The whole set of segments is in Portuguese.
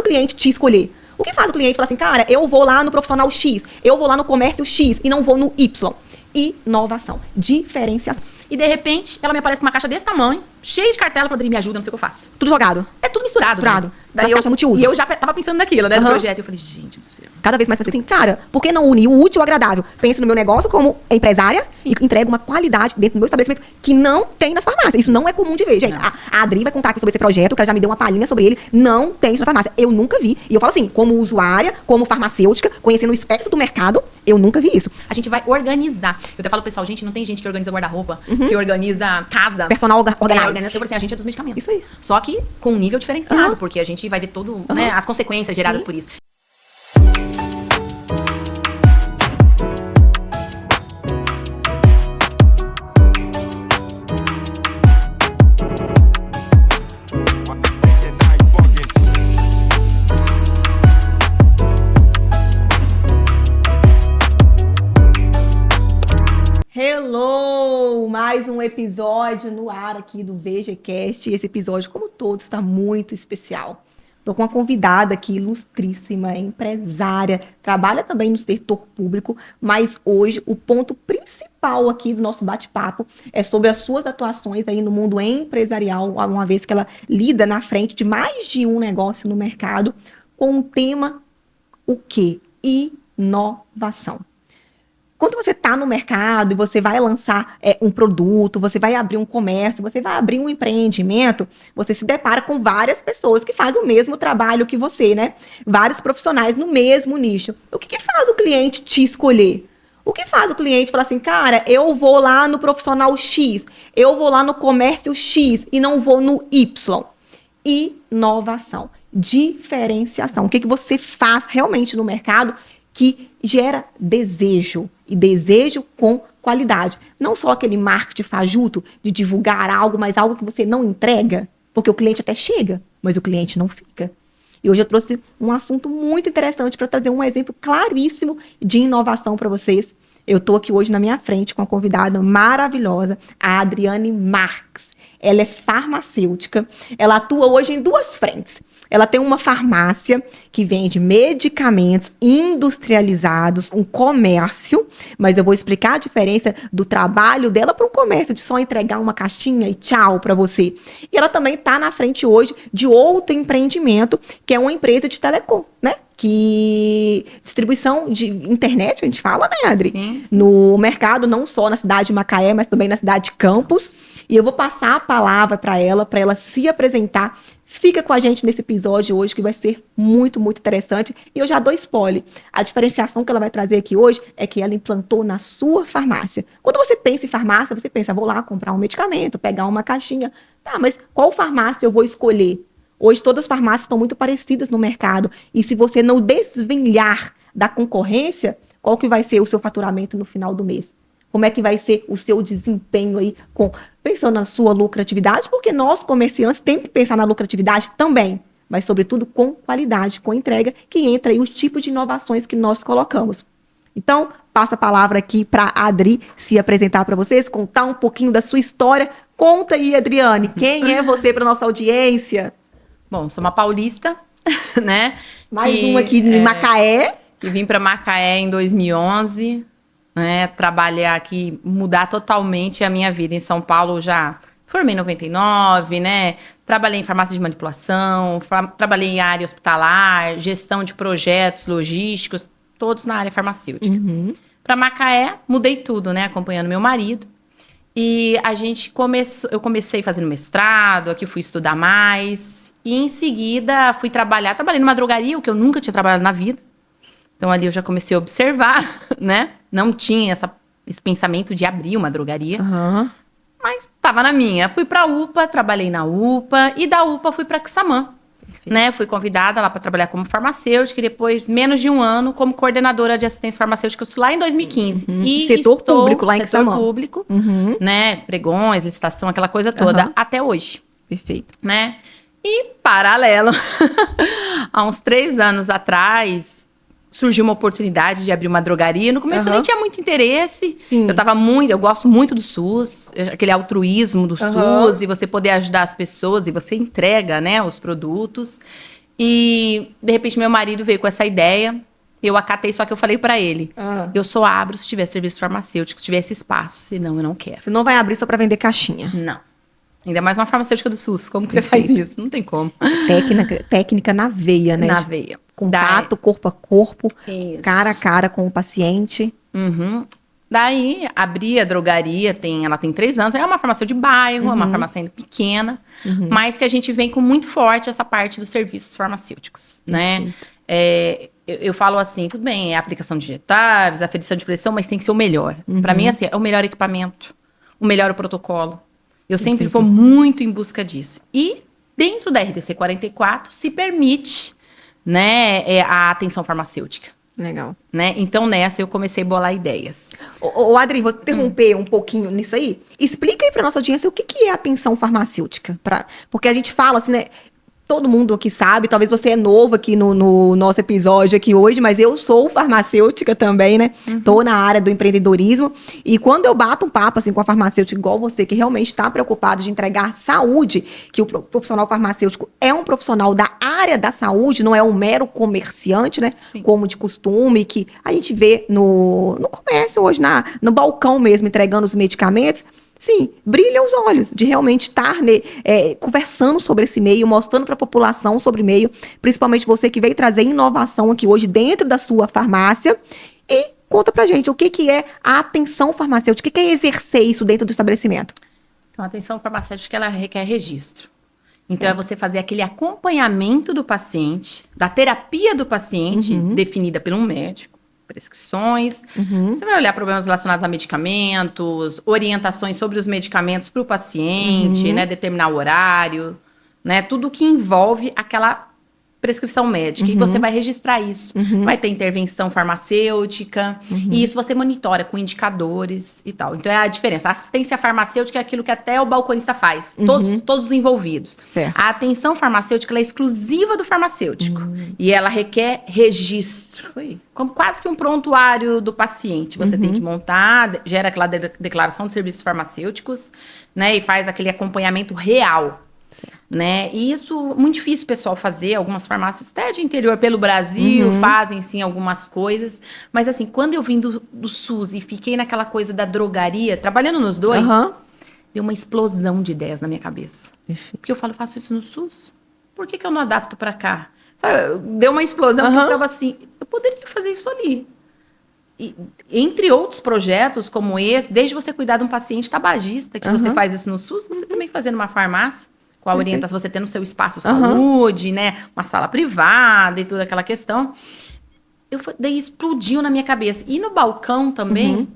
o cliente te escolher? O que faz o cliente falar assim, cara, eu vou lá no profissional X, eu vou lá no comércio X e não vou no Y? Inovação, diferenciação. E de repente, ela me aparece com uma caixa desse tamanho, cheia de cartela, falando, me ajuda, não sei o que eu faço. Tudo jogado. É tudo misturado. Misturado. Né? Daí eu, multiuso. E eu já tava pensando naquilo, né, do projeto. Eu falei, gente do céu. Cada vez mais você assim, cara, por que não unir o útil ao agradável? Penso no meu negócio como empresária e entrego uma qualidade dentro do meu estabelecimento que não tem nas farmácias. Isso não é comum de ver, gente. A Adri vai contar aqui sobre esse projeto, o cara já me deu uma palhinha sobre ele. Não tem isso na farmácia. Eu nunca vi. E eu falo assim, como usuária, como farmacêutica, conhecendo o espectro do mercado, eu nunca vi isso. A gente vai organizar. Eu até falo pro pessoal, gente, não tem gente que organiza guarda-roupa, que organiza casa. Personal organizado. Assim, a gente é dos medicamentos. Isso aí. Só que com um nível diferenciado, porque a gente vai ver todo, né, as consequências geradas por isso. Hello! Mais um episódio no ar aqui do VGCast. E esse episódio, como todos, está muito especial. Estou com uma convidada aqui, ilustríssima, empresária, trabalha também no setor público, mas hoje o ponto principal aqui do nosso bate-papo é sobre as suas atuações aí no mundo empresarial, uma vez que ela lida na frente de mais de um negócio no mercado, com o tema, o quê? Inovação. Quando você está no mercado e você vai lançar um produto, você vai abrir um comércio, você vai abrir um empreendimento, você se depara com várias pessoas que fazem o mesmo trabalho que você, né? Vários profissionais no mesmo nicho. O que faz o cliente te escolher? O que faz o cliente falar assim, cara, eu vou lá no profissional X, eu vou lá no comércio X e não vou no Y? Inovação, diferenciação. O que você faz realmente no mercado que gera desejo, e desejo com qualidade. Não só aquele marketing fajuto de divulgar algo, mas algo que você não entrega, porque o cliente até chega, mas o cliente não fica. E hoje eu trouxe um assunto muito interessante para trazer um exemplo claríssimo de inovação para vocês. Eu estou aqui hoje na minha frente com uma convidada maravilhosa, a Adriane Marques. Ela é farmacêutica, ela atua hoje em duas frentes. Ela tem uma farmácia que vende medicamentos industrializados, um comércio, mas eu vou explicar a diferença do trabalho dela para um comércio de só entregar uma caixinha e tchau para você. E ela também está na frente hoje de outro empreendimento, que é uma empresa de telecom, né? Que distribuição de internet, a gente fala, né, Adri? Sim. No mercado, não só na cidade de Macaé, mas também na cidade de Campos. E eu vou passar a palavra para ela se apresentar. Fica com a gente nesse episódio hoje, que vai ser muito, muito interessante. E eu já dou spoiler. A diferenciação que ela vai trazer aqui hoje é que ela implantou na sua farmácia. Quando você pensa em farmácia, você pensa, vou lá comprar um medicamento, pegar uma caixinha. Tá, mas qual farmácia eu vou escolher? Hoje todas as farmácias estão muito parecidas no mercado. E se você não desvencilhar da concorrência, qual que vai ser o seu faturamento no final do mês? Como é que vai ser o seu desempenho aí, pensando na sua lucratividade? Porque nós, comerciantes, temos que pensar na lucratividade também, mas, sobretudo, com qualidade, com entrega, que entra aí os tipos de inovações que nós colocamos. Então, passo a palavra aqui para a Adri se apresentar para vocês, contar um pouquinho da sua história. Conta aí, Adriane, quem é você para nossa audiência? Bom, sou uma paulista, né? Mais uma aqui em Macaé. Que vim para Macaé em 2011, né? Trabalhar aqui, mudar totalmente a minha vida. Em São Paulo já formei em 99, né? Trabalhei em farmácia de manipulação, trabalhei em área hospitalar, gestão de projetos logísticos, todos na área farmacêutica. Para Macaé, mudei tudo, né? Acompanhando meu marido. E eu comecei fazendo mestrado, aqui fui estudar mais. E em seguida trabalhei numa drogaria, o que eu nunca tinha trabalhado na vida. Então ali eu já comecei a observar, né? Não tinha esse pensamento de abrir uma drogaria. Mas estava na minha. Fui para a UPA, trabalhei na UPA. E da UPA fui para Quissamã. Né? Fui convidada lá para trabalhar como farmacêutica. E depois, menos de um ano, como coordenadora de assistência farmacêutica, lá em 2015. E setor público lá em Quissamã. Setor público, né? Pregões, licitação, aquela coisa toda. Até hoje. Perfeito. Né? E, paralelo, há uns 3 anos atrás, surgiu uma oportunidade de abrir uma drogaria. No começo eu nem tinha muito interesse. Sim. Eu gosto muito do SUS, aquele altruísmo do SUS, e você poder ajudar as pessoas, e você entrega, né, os produtos. E, de repente, meu marido veio com essa ideia. Eu acatei, só que eu falei pra ele. Eu só abro se tiver serviço farmacêutico, se tiver esse espaço. Senão, eu não quero. Você não vai abrir só pra vender caixinha. Não. Ainda mais uma farmacêutica do SUS. Como que você faz isso? Não tem como. Técnica na veia, né? Na veia. Contato, corpo a corpo, Isso. cara a cara com o paciente. Uhum. Daí, abri a drogaria, ela tem 3 anos. É uma farmácia de bairro, é uma farmácia ainda pequena. Mas que a gente vem com muito forte essa parte dos serviços farmacêuticos, né? Eu falo assim, tudo bem, é a aplicação de injetáveis, aferição de pressão, mas tem que ser o melhor. Pra mim, assim, é o melhor equipamento, o melhor protocolo. Eu sempre vou muito em busca disso. E dentro da RDC 44 se permite, né, a atenção farmacêutica. Legal. Né? Então, nessa, eu comecei a bolar ideias. Ô, Adri, vou interromper um pouquinho nisso aí. Explica aí pra nossa audiência o que é atenção farmacêutica. Porque a gente fala assim, né? Todo mundo aqui sabe, talvez você é novo aqui no nosso episódio aqui hoje, mas eu sou farmacêutica também, né? Tô na área do empreendedorismo. E quando eu bato um papo assim com a farmacêutica igual você, que realmente está preocupado de entregar saúde, que o profissional farmacêutico é um profissional da área da saúde, não é um mero comerciante, né? Sim. Como de costume, que a gente vê no comércio hoje, no balcão mesmo, entregando os medicamentos. Sim, brilha os olhos de realmente estar conversando sobre esse meio, mostrando para a população sobre o meio, principalmente você que veio trazer inovação aqui hoje dentro da sua farmácia. E conta pra gente o que é a atenção farmacêutica, o que é exercer isso dentro do estabelecimento? Então, a atenção farmacêutica, ela requer registro. Então, é você fazer aquele acompanhamento do paciente, da terapia do paciente, definida por um médico. Prescrições, você vai olhar problemas relacionados a medicamentos, orientações sobre os medicamentos para o paciente, né, determinar o horário, né, tudo que envolve aquela prescrição médica, e você vai registrar isso. Vai ter intervenção farmacêutica, e isso você monitora com indicadores e tal. Então, é a diferença. A assistência farmacêutica é aquilo que até o balconista faz, todos os envolvidos. Certo. A atenção farmacêutica ela é exclusiva do farmacêutico, e ela requer registro. Isso aí. Como quase que um prontuário do paciente. Você tem que montar, gera aquela declaração de serviços farmacêuticos, né, e faz aquele acompanhamento real. Né? E isso, muito difícil o pessoal fazer, algumas farmácias até de interior pelo Brasil fazem sim algumas coisas, mas assim, quando eu vim do SUS e fiquei naquela coisa da drogaria, trabalhando nos dois, deu uma explosão de ideias na minha cabeça. Porque eu falo, faço isso no SUS? Por que eu não adapto pra cá? Sabe, deu uma explosão, porque eu tava assim, eu poderia fazer isso ali. E, entre outros projetos como esse, desde você cuidar de um paciente tabagista, que você faz isso no SUS, você também fazer numa farmácia. Com a orientação, você tendo o seu espaço saúde, né? Uma sala privada e toda aquela questão. Daí explodiu na minha cabeça. E no balcão também,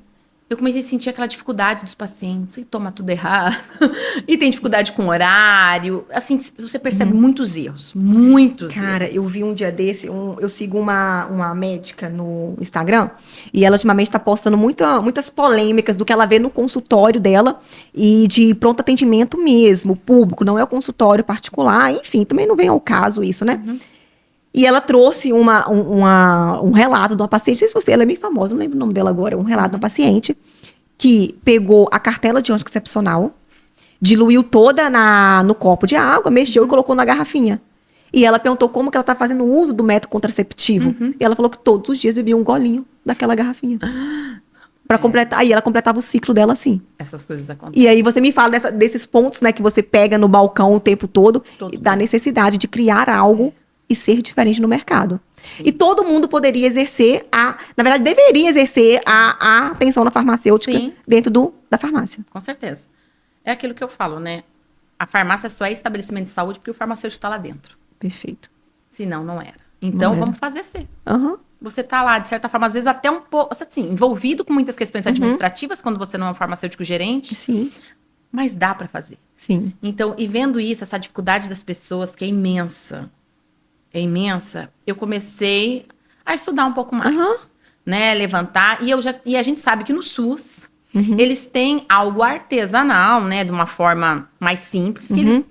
eu comecei a sentir aquela dificuldade dos pacientes. E toma tudo errado. E tem dificuldade com horário. Assim, você percebe muitos erros. Muitos erros. Cara, eu vi um dia desse, eu sigo uma médica no Instagram, e ela ultimamente tá postando muitas polêmicas do que ela vê no consultório dela, e de pronto atendimento mesmo, público, não é o consultório particular, enfim, também não vem ao caso isso, né? E ela trouxe um relato de uma paciente, não sei se ela é bem famosa, não lembro o nome dela agora, um relato de uma paciente que pegou a cartela de anticoncepcional, diluiu toda no copo de água, mexeu e colocou na garrafinha. E ela perguntou como que ela tá fazendo uso do método contraceptivo. E ela falou que todos os dias bebia um golinho daquela garrafinha. Pra completar. Aí ela completava o ciclo dela assim. Essas coisas acontecem. E aí você me fala desses pontos, né, que você pega no balcão o tempo todo, da necessidade de criar algo e ser diferente no mercado. E todo mundo poderia exercer na verdade, deveria exercer a atenção na farmacêutica dentro da farmácia. Com certeza. É aquilo que eu falo, né? A farmácia só é estabelecimento de saúde porque o farmacêutico está lá dentro. Perfeito. Senão, não era. Então, vamos fazer ser. Você tá lá, de certa forma, às vezes até um pouco, assim, envolvido com muitas questões administrativas, quando você não é um farmacêutico gerente. Sim. Mas dá para fazer. Sim. Então, e vendo isso, essa dificuldade das pessoas, que é imensa, eu comecei a estudar um pouco mais, né? Levantar. E a gente sabe que no SUS, eles têm algo artesanal, né? De uma forma mais simples, que eles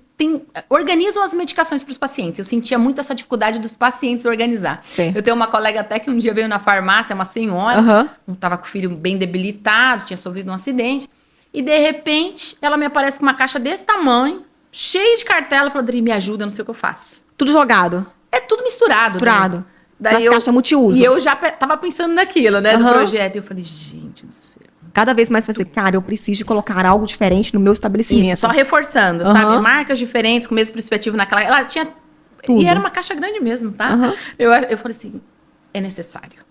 organizam as medicações para os pacientes. Eu sentia muito essa dificuldade dos pacientes organizar. Eu tenho uma colega até que um dia veio na farmácia, uma senhora, estava com o filho bem debilitado, tinha sofrido um acidente, e de repente ela me aparece com uma caixa desse tamanho, cheia de cartela, falou, Adri, me ajuda, eu não sei o que eu faço. Tudo jogado. É tudo misturado. Misturado. Daí As caixas multiuso. E eu já tava pensando naquilo, né, do projeto. E eu falei, gente do céu. Cada vez mais você, cara, eu preciso de colocar algo diferente no meu estabelecimento. Isso, só reforçando, sabe? Marcas diferentes, com o mesmo perspectivo naquela... Ela tinha... Tudo. E era uma caixa grande mesmo, tá? Eu falei assim, é necessário.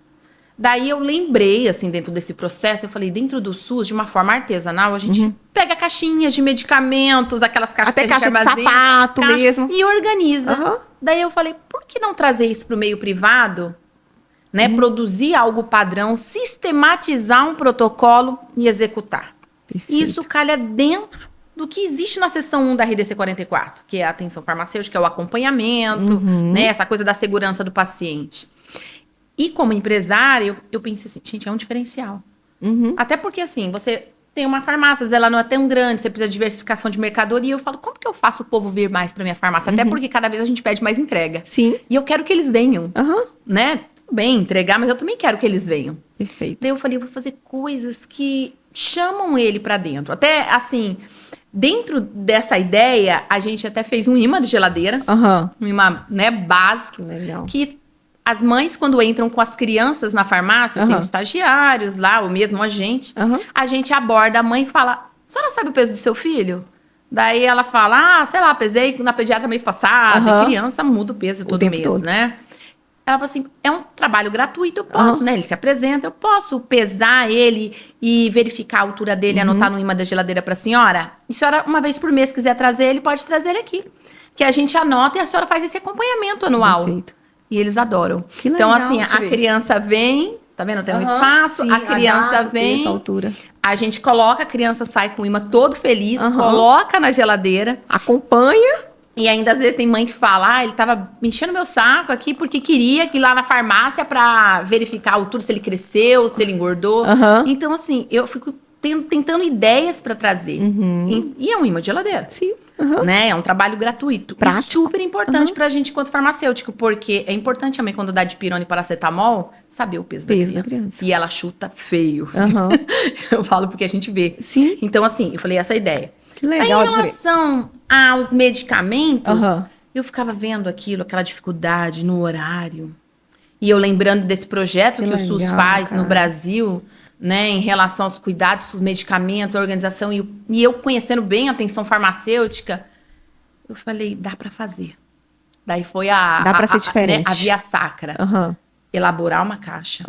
Daí eu lembrei, assim, dentro desse processo, eu falei, dentro do SUS, de uma forma artesanal, a gente pega caixinhas de medicamentos, aquelas caixas até que a gente caixa de sapato mesmo. E organiza. Daí eu falei, por que não trazer isso para o meio privado? Né? Produzir algo padrão, sistematizar um protocolo e executar. Perfeito. Isso calha dentro do que existe na seção 1 da RDC 44, que é a atenção farmacêutica, é o acompanhamento, né? Essa coisa da segurança do paciente. E como empresária, eu pensei assim, gente, é um diferencial. Até porque, assim, você tem uma farmácia, ela não é tão grande, você precisa de diversificação de mercadoria. Eu falo, como que eu faço o povo vir mais para minha farmácia? Até porque cada vez a gente pede mais entrega. Sim. E eu quero que eles venham, né? Tudo bem, entregar, mas eu também quero que eles venham. Perfeito. Daí eu falei, eu vou fazer coisas que chamam ele para dentro. Até, assim, dentro dessa ideia, a gente até fez um imã de geladeira. Um imã, né, básico. Legal. Que as mães, quando entram com as crianças na farmácia, eu tenho estagiários lá, ou mesmo a gente aborda a mãe e fala, a senhora sabe o peso do seu filho? Daí ela fala, sei lá, pesei na pediatra mês passado, e criança muda o peso todo mês, né? Ela falou assim, é um trabalho gratuito, eu posso, né? Ele se apresenta, eu posso pesar ele e verificar a altura dele, anotar no imã da geladeira para a senhora? E a senhora, uma vez por mês, quiser trazer ele, pode trazer ele aqui. Que a gente anota e a senhora faz esse acompanhamento anual. Perfeito. E eles adoram. Que legal, então, assim, a criança vem, tá vendo? Tem um espaço, sim, a criança vem, essa altura. a gente coloca, a criança sai com o imã todo feliz, coloca na geladeira. Acompanha. E ainda às vezes tem mãe que fala, ele tava me enchendo meu saco aqui porque queria ir lá na farmácia pra verificar a altura, se ele cresceu, se ele engordou. Então, assim, eu fico tentando ideias pra trazer. E é um imã de geladeira. Sim. Né? É um trabalho gratuito. Prático. E super importante pra gente enquanto farmacêutico, porque é importante também quando dá dipirona e paracetamol, saber o peso da criança. E ela chuta feio. Eu falo porque a gente vê. Sim. Então, assim, eu falei essa ideia. Que legal. Aí, em relação aos medicamentos, eu ficava vendo aquilo, aquela dificuldade no horário. E eu lembrando desse projeto que o SUS faz no Brasil, né, em relação aos cuidados, os medicamentos, a organização, e eu conhecendo bem a atenção farmacêutica, eu falei, dá para fazer. Daí foi dá para ser diferente. Né, a via sacra. Elaborar uma caixa.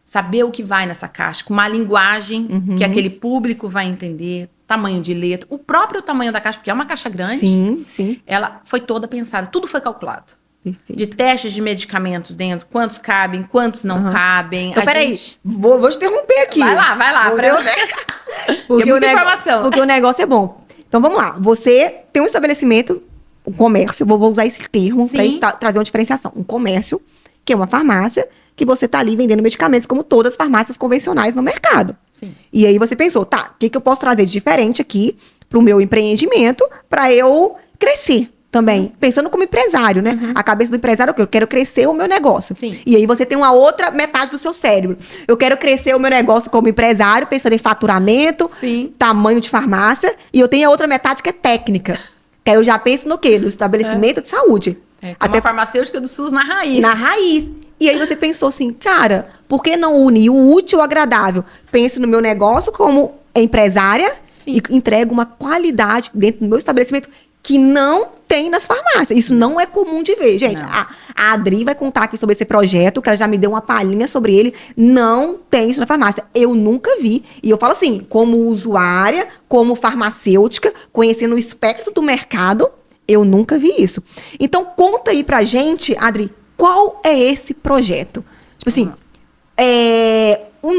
Saber o que vai nessa caixa, com uma linguagem que aquele público vai entender, tamanho de letra, o próprio tamanho da caixa, porque é uma caixa grande. Sim. Ela foi toda pensada, tudo foi calculado. Perfeito. De testes de medicamentos dentro, quantos cabem, quantos não cabem. Então, peraí, vou te interromper aqui. Vai lá, pra eu ver. Porque muita informação. Porque o negócio é bom. Então, vamos lá. Você tem um estabelecimento, um comércio, vou usar esse termo pra gente trazer uma diferenciação. Um comércio, que é uma farmácia, que você tá ali vendendo medicamentos, como todas as farmácias convencionais no mercado. Sim. E aí você pensou, tá, o que eu posso trazer de diferente aqui pro meu empreendimento pra eu crescer também? Pensando como empresário, né? A cabeça do empresário é o quê? Eu quero crescer o meu negócio. Sim. E aí você tem uma outra metade do seu cérebro. Eu quero crescer o meu negócio como empresário, pensando em faturamento, tamanho de farmácia. E eu tenho a outra metade que é técnica. Que aí eu já penso no quê? No estabelecimento de saúde. Até a farmacêutica do SUS na raiz. Na raiz. E aí você pensou assim, cara, por que não unir o útil ao agradável? Penso no meu negócio como empresária e entrego uma qualidade dentro do meu estabelecimento que não tem nas farmácias. Isso não é comum de ver, gente. A Adri vai contar aqui sobre esse projeto, que ela já me deu uma palhinha sobre ele. Não tem isso na farmácia. Eu nunca vi. E eu falo assim, como usuária, como farmacêutica, conhecendo o espectro do mercado, eu nunca vi isso. Então, conta aí pra gente, Adri, qual é esse projeto? Tipo assim,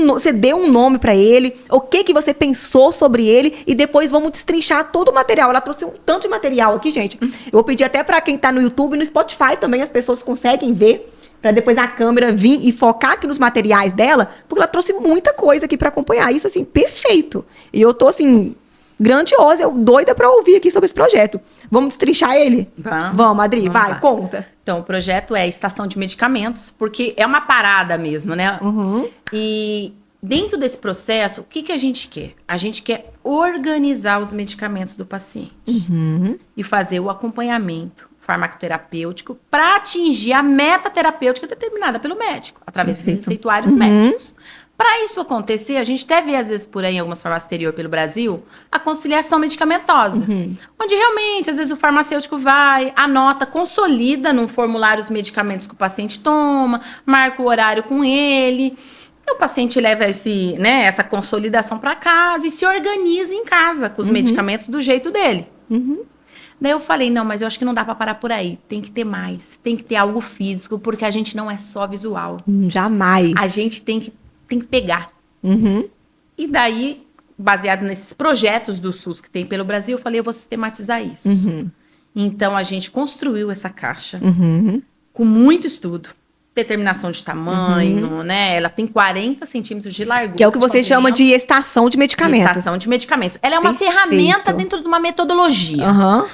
você deu um nome pra ele, o que você pensou sobre ele, e depois vamos destrinchar todo o material. Ela trouxe um tanto de material aqui, gente. Eu vou pedir até pra quem tá no YouTube e no Spotify também, as pessoas conseguem ver, pra depois a câmera vir e focar aqui nos materiais dela, porque ela trouxe muita coisa aqui pra acompanhar. Isso, assim, perfeito. E eu tô, assim, grandiosa, eu doida pra ouvir aqui sobre esse projeto. Vamos destrinchar ele? Vamos, Adri, vai, conta. Então, o projeto é Estação de Medicamentos, porque é uma parada mesmo, né? E dentro desse processo, o que a gente quer? A gente quer organizar os medicamentos do paciente e fazer o acompanhamento, farmacoterapêutico para atingir a meta terapêutica determinada pelo médico, através dos receituários médicos. Para isso acontecer, a gente até vê, às vezes, por aí, em algumas farmácias exterior pelo Brasil, a conciliação medicamentosa. Onde realmente, às vezes, o farmacêutico vai, anota, consolida num formulário os medicamentos que o paciente toma, marca o horário com ele. E o paciente leva essa consolidação para casa e se organiza em casa com os medicamentos do jeito dele. Daí eu falei, não, mas eu acho que não dá para parar por aí. Tem que ter mais, tem que ter algo físico, porque a gente não é só visual. Jamais. A gente tem que pegar. E daí, baseado nesses projetos do SUS que tem pelo Brasil, eu falei, eu vou sistematizar isso. Então, a gente construiu essa caixa com muito estudo. Determinação de tamanho, né? Ela tem 40 centímetros de largura. Que é o que você chama de estação de medicamentos. De estação de medicamentos. Ela é uma ferramenta dentro de uma metodologia,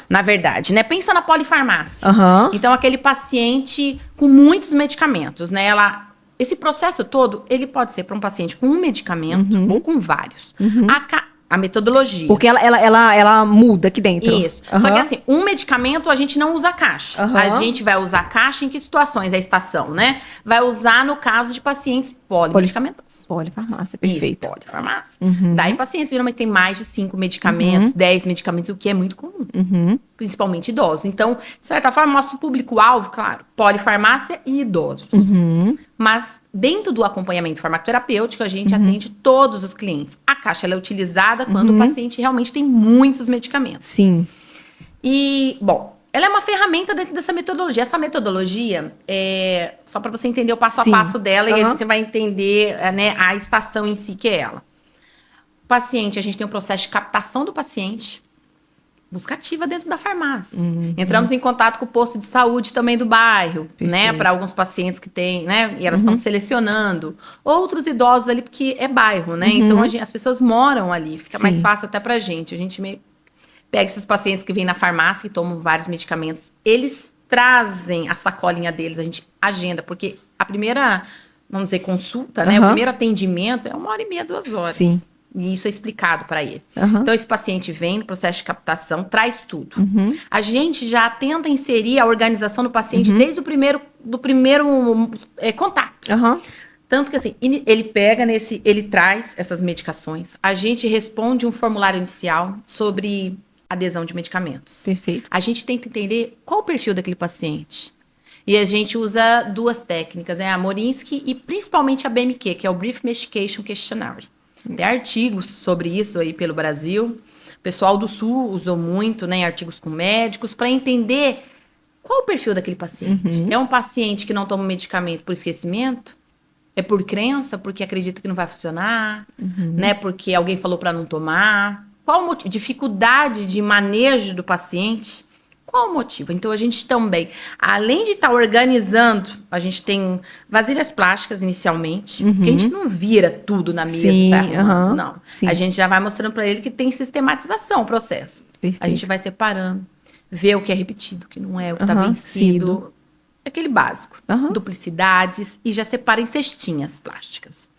na verdade, né? Pensa na polifarmácia. Então, aquele paciente com muitos medicamentos, né? Esse processo todo, ele pode ser para um paciente com um medicamento ou com vários. A metodologia. Porque ela muda aqui dentro. Isso. Só que assim, um medicamento a gente não usa a caixa. A gente vai usar a caixa em que situações? A estação, né? Vai usar no caso de pacientes polimedicamentosos. Polifarmácia, perfeito. Isso, polifarmácia. Daí pacientes geralmente tem mais de 5 medicamentos, 10 medicamentos, o que é muito comum. Principalmente idosos. Então, de certa forma, nosso público-alvo, claro, polifarmácia e idosos. Mas dentro do acompanhamento farmacoterapêutico, a gente atende todos os clientes. A caixa ela é utilizada quando o paciente realmente tem muitos medicamentos. Sim. E, bom, ela é uma ferramenta dentro dessa metodologia. Essa metodologia, só para você entender o passo a passo dela, e aí você vai entender a estação em si que é ela. O paciente, a gente tem um processo de captação do paciente, busca ativa dentro da farmácia. Entramos em contato com o posto de saúde também do bairro, né? Para alguns pacientes que tem, né? E elas estão selecionando. Outros idosos ali, porque é bairro, né? Então, as pessoas moram ali. Fica mais fácil até pra gente. A gente pega esses pacientes que vêm na farmácia e tomam vários medicamentos. Eles trazem a sacolinha deles, a gente agenda. Porque a primeira, vamos dizer, consulta, né? O primeiro atendimento é 1h30, 2 horas. Sim. E isso é explicado para ele. Então, esse paciente vem no processo de captação, traz tudo. A gente já tenta inserir a organização do paciente desde o primeiro contato. Tanto que assim, ele pega ele traz essas medicações. A gente responde um formulário inicial sobre adesão de medicamentos. Perfeito. A gente tenta entender qual o perfil daquele paciente. E a gente usa 2 técnicas, a Morinsky e principalmente a BMQ, que é o Brief Medication Questionnaire. Tem artigos sobre isso aí pelo Brasil. O pessoal do Sul usou muito, né, artigos com médicos, para entender qual o perfil daquele paciente. É um paciente que não toma medicamento por esquecimento? É por crença, porque acredita que não vai funcionar? Né, porque alguém falou para não tomar? Qual o motivo? Dificuldade de manejo do paciente? Qual o motivo? Então, a gente também, além de estar organizando, a gente tem vasilhas plásticas inicialmente, porque a gente não vira tudo na mesa e sai arrumando, não. A gente já vai mostrando para ele que tem sistematização o processo. A gente vai separando, vê o que é repetido, o que não é, o que está vencido. Aquele básico. Duplicidades, e já separa em cestinhas plásticas.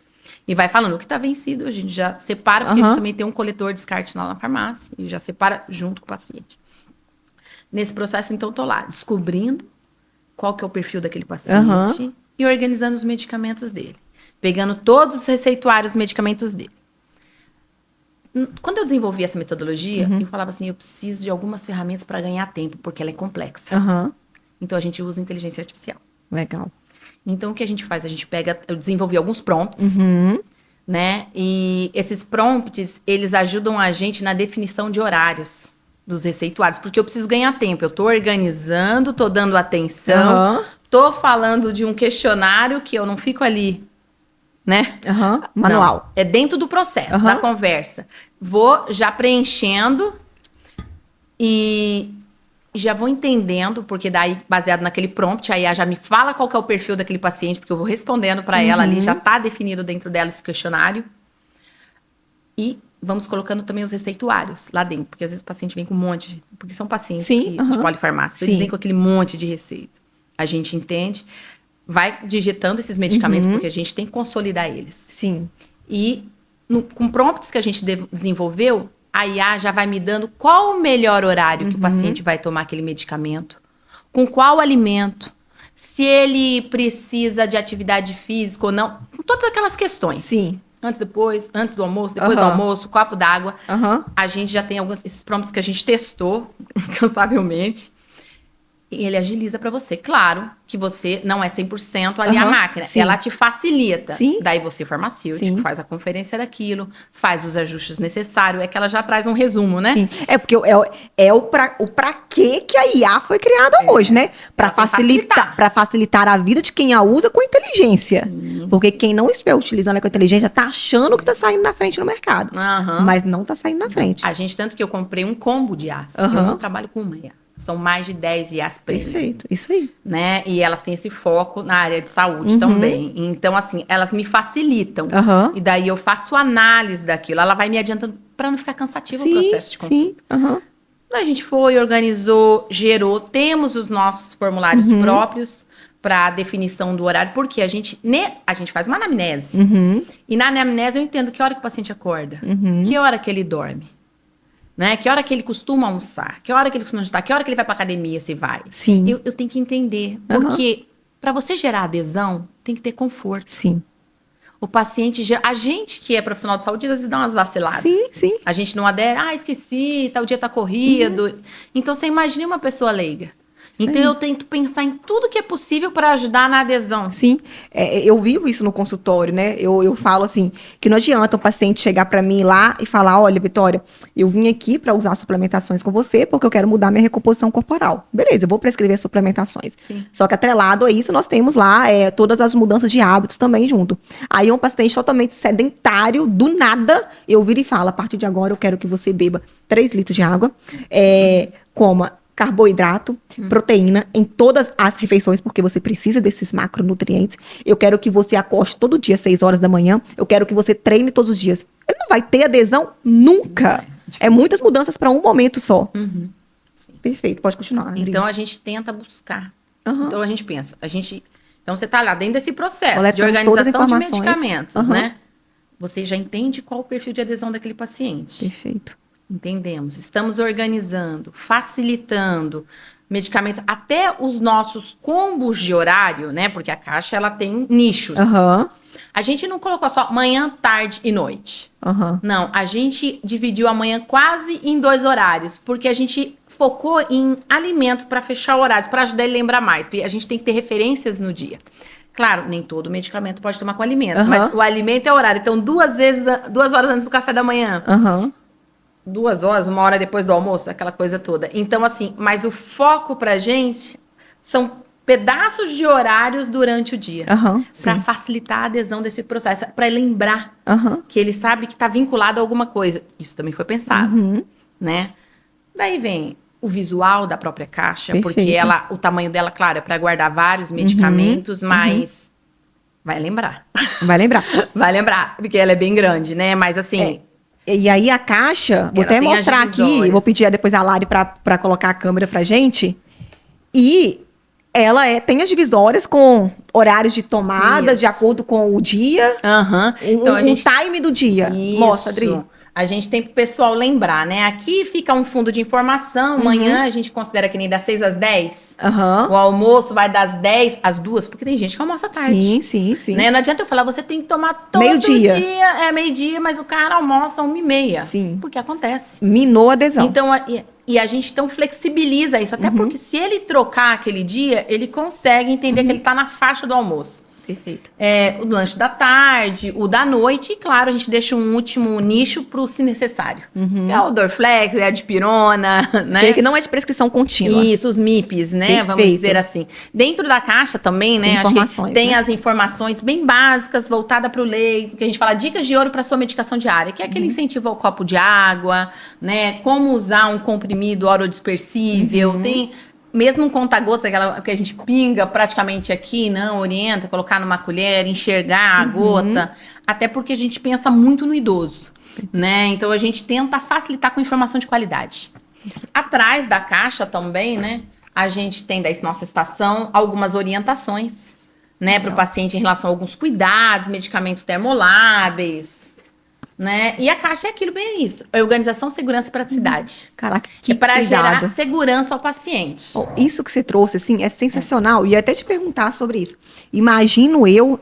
E vai falando o que está vencido, a gente já separa, porque a gente também tem um coletor de descarte lá na farmácia, e já separa junto com o paciente. Nesse processo, então, estou lá, descobrindo qual que é o perfil daquele paciente e organizando os medicamentos dele. Pegando todos os receituários, os medicamentos dele. Quando eu desenvolvi essa metodologia, eu falava assim, eu preciso de algumas ferramentas para ganhar tempo, porque ela é complexa. Então, a gente usa inteligência artificial. Legal. Então, o que a gente faz? A gente eu desenvolvi alguns prompts, né? E esses prompts, eles ajudam a gente na definição de horários dos receituários, porque eu preciso ganhar tempo. Eu tô organizando, tô dando atenção, tô falando de um questionário que eu não fico ali, né? Manual. Não, é dentro do processo da conversa. Vou já preenchendo e já vou entendendo, porque daí, baseado naquele prompt, a IA já me fala qual que é o perfil daquele paciente, porque eu vou respondendo para ela ali, já tá definido dentro dela esse questionário. E vamos colocando também os receituários lá dentro, porque às vezes o paciente vem com um monte, porque são pacientes de polifarmácia, então eles vêm com aquele monte de receita. A gente entende, vai digitando esses medicamentos, porque a gente tem que consolidar eles. E com prompts que a gente desenvolveu, a IA já vai me dando qual o melhor horário que o paciente vai tomar aquele medicamento, com qual alimento, se ele precisa de atividade física ou não, todas aquelas questões. Sim. Antes, depois, antes do almoço, depois do almoço, copo d'água. A gente já tem alguns esses prompts que a gente testou incansavelmente. E ele agiliza para você. Claro que você não é 100% ali a máquina. Sim. Ela te facilita. Sim. Daí você, farmacêutico, Sim. faz a conferência daquilo, faz os ajustes necessários. É que ela já traz um resumo, né? Sim. É porque o pra quê que a IA foi criada hoje, né? Para facilitar a vida de quem a usa com inteligência. Sim. Porque quem não estiver utilizando ela com inteligência tá achando que tá saindo na frente no mercado. Mas não tá saindo na frente. A gente, tanto que eu comprei um combo de IAs. Eu não trabalho com uma IA. São mais de 10 IAs premium. Perfeito, isso aí. Né? E elas têm esse foco na área de saúde também. Então, assim, elas me facilitam. E daí eu faço análise daquilo. Ela vai me adiantando para não ficar cansativo o processo de consulta. Daí a gente foi, organizou, gerou. Temos os nossos formulários próprios para definição do horário. Porque a gente faz uma anamnese. E na anamnese eu entendo que hora que o paciente acorda. Que hora que ele dorme. Né? Que hora que ele costuma almoçar, que hora que ele costuma jantar, que hora que ele vai pra academia, se vai. Sim. Eu tenho que entender, porque para você gerar adesão, tem que ter conforto. Sim. O paciente, a gente que é profissional de saúde, às vezes dá umas vaciladas. Sim, sim. A gente não adere, esqueci, tal dia tá corrido. Então, você imagine uma pessoa leiga. Então, eu tento pensar em tudo que é possível para ajudar na adesão. Sim, eu vivo isso no consultório, né? Eu falo assim, que não adianta o paciente chegar para mim lá e falar, olha, Vitória, eu vim aqui para usar suplementações com você porque eu quero mudar minha recomposição corporal. Beleza, eu vou prescrever suplementações. Sim. Só que atrelado a isso, nós temos lá todas as mudanças de hábitos também junto. Aí um paciente totalmente sedentário, do nada, eu viro e falo, a partir de agora eu quero que você beba 3 litros de água, coma carboidrato, proteína em todas as refeições, porque você precisa desses macronutrientes. Eu quero que você acorde todo dia às 6 horas da manhã. Eu quero que você treine todos os dias. Ele não vai ter adesão nunca. É muitas mudanças para um momento só. Perfeito, pode continuar. Adri. Então, a gente tenta buscar. Então, a gente pensa. Então, você está lá dentro desse processo de organização de medicamentos, né? Você já entende qual o perfil de adesão daquele paciente. Perfeito. Entendemos. Estamos organizando, facilitando medicamentos, até os nossos combos de horário, né? Porque a caixa, ela tem nichos. A gente não colocou só manhã, tarde e noite. Não, a gente dividiu a manhã quase em 2 horários, porque a gente focou em alimento para fechar horários, para ajudar ele a lembrar mais, porque a gente tem que ter referências no dia. Claro, nem todo medicamento pode tomar com alimento, mas o alimento é horário. Então, 2 horas antes do café da manhã. 2 horas, 1 hora depois do almoço, aquela coisa toda. Então, assim, mas o foco pra gente são pedaços de horários durante o dia. Para facilitar a adesão desse processo, para lembrar que ele sabe que está vinculado a alguma coisa. Isso também foi pensado, né? Daí vem o visual da própria caixa, porque o tamanho dela, claro, é para guardar vários medicamentos, mas vai lembrar. Vai lembrar, porque ela é bem grande, né? Mas assim... E aí a caixa, vou até mostrar aqui, vou pedir depois a Lari para colocar a câmera pra gente. E ela tem as divisórias com horários de tomada, de acordo com o dia. Então, um time do dia. Mostra, Adri. A gente tem pro pessoal lembrar, né? Aqui fica um fundo de informação. Amanhã a gente considera que nem das 6 às 10. O almoço vai das 10 às 2, porque tem gente que almoça à tarde. Sim. Né? Não adianta eu falar, você tem que tomar todo meio-dia. dia. Meio-dia, mas o cara almoça 1h30. Sim. Porque acontece. Minou a adesão. Então, e a gente então flexibiliza isso. Até porque se ele trocar aquele dia, ele consegue entender que ele tá na faixa do almoço. Perfeito. O lanche da tarde, o da noite, e claro, a gente deixa um último nicho pro se necessário. Que é o Dorflex, a dipirona, né? Que não é de prescrição contínua. Isso, os MIPs, né? Perfeito. Vamos dizer assim. Dentro da caixa também, né? Acho que tem as informações bem básicas, voltada para o leite, que a gente fala dicas de ouro para sua medicação diária, que é aquele incentivo ao copo de água, né? Como usar um comprimido orodispersível, tem... Mesmo um conta-gotas, aquela que a gente pinga praticamente aqui, não orienta, colocar numa colher, enxergar a gota. Até porque a gente pensa muito no idoso, né? Então, a gente tenta facilitar com informação de qualidade. Atrás da caixa também, né? A gente tem da nossa estação algumas orientações, né? Para o paciente em relação a alguns cuidados, medicamentos termoláveis. Né? E a caixa é aquilo, bem isso. É organização, segurança e praticidade. Caraca, que para gerar cuidado. segurança ao paciente. Oh, isso que você trouxe, assim, é sensacional. E ia até te perguntar sobre isso. Imagino eu,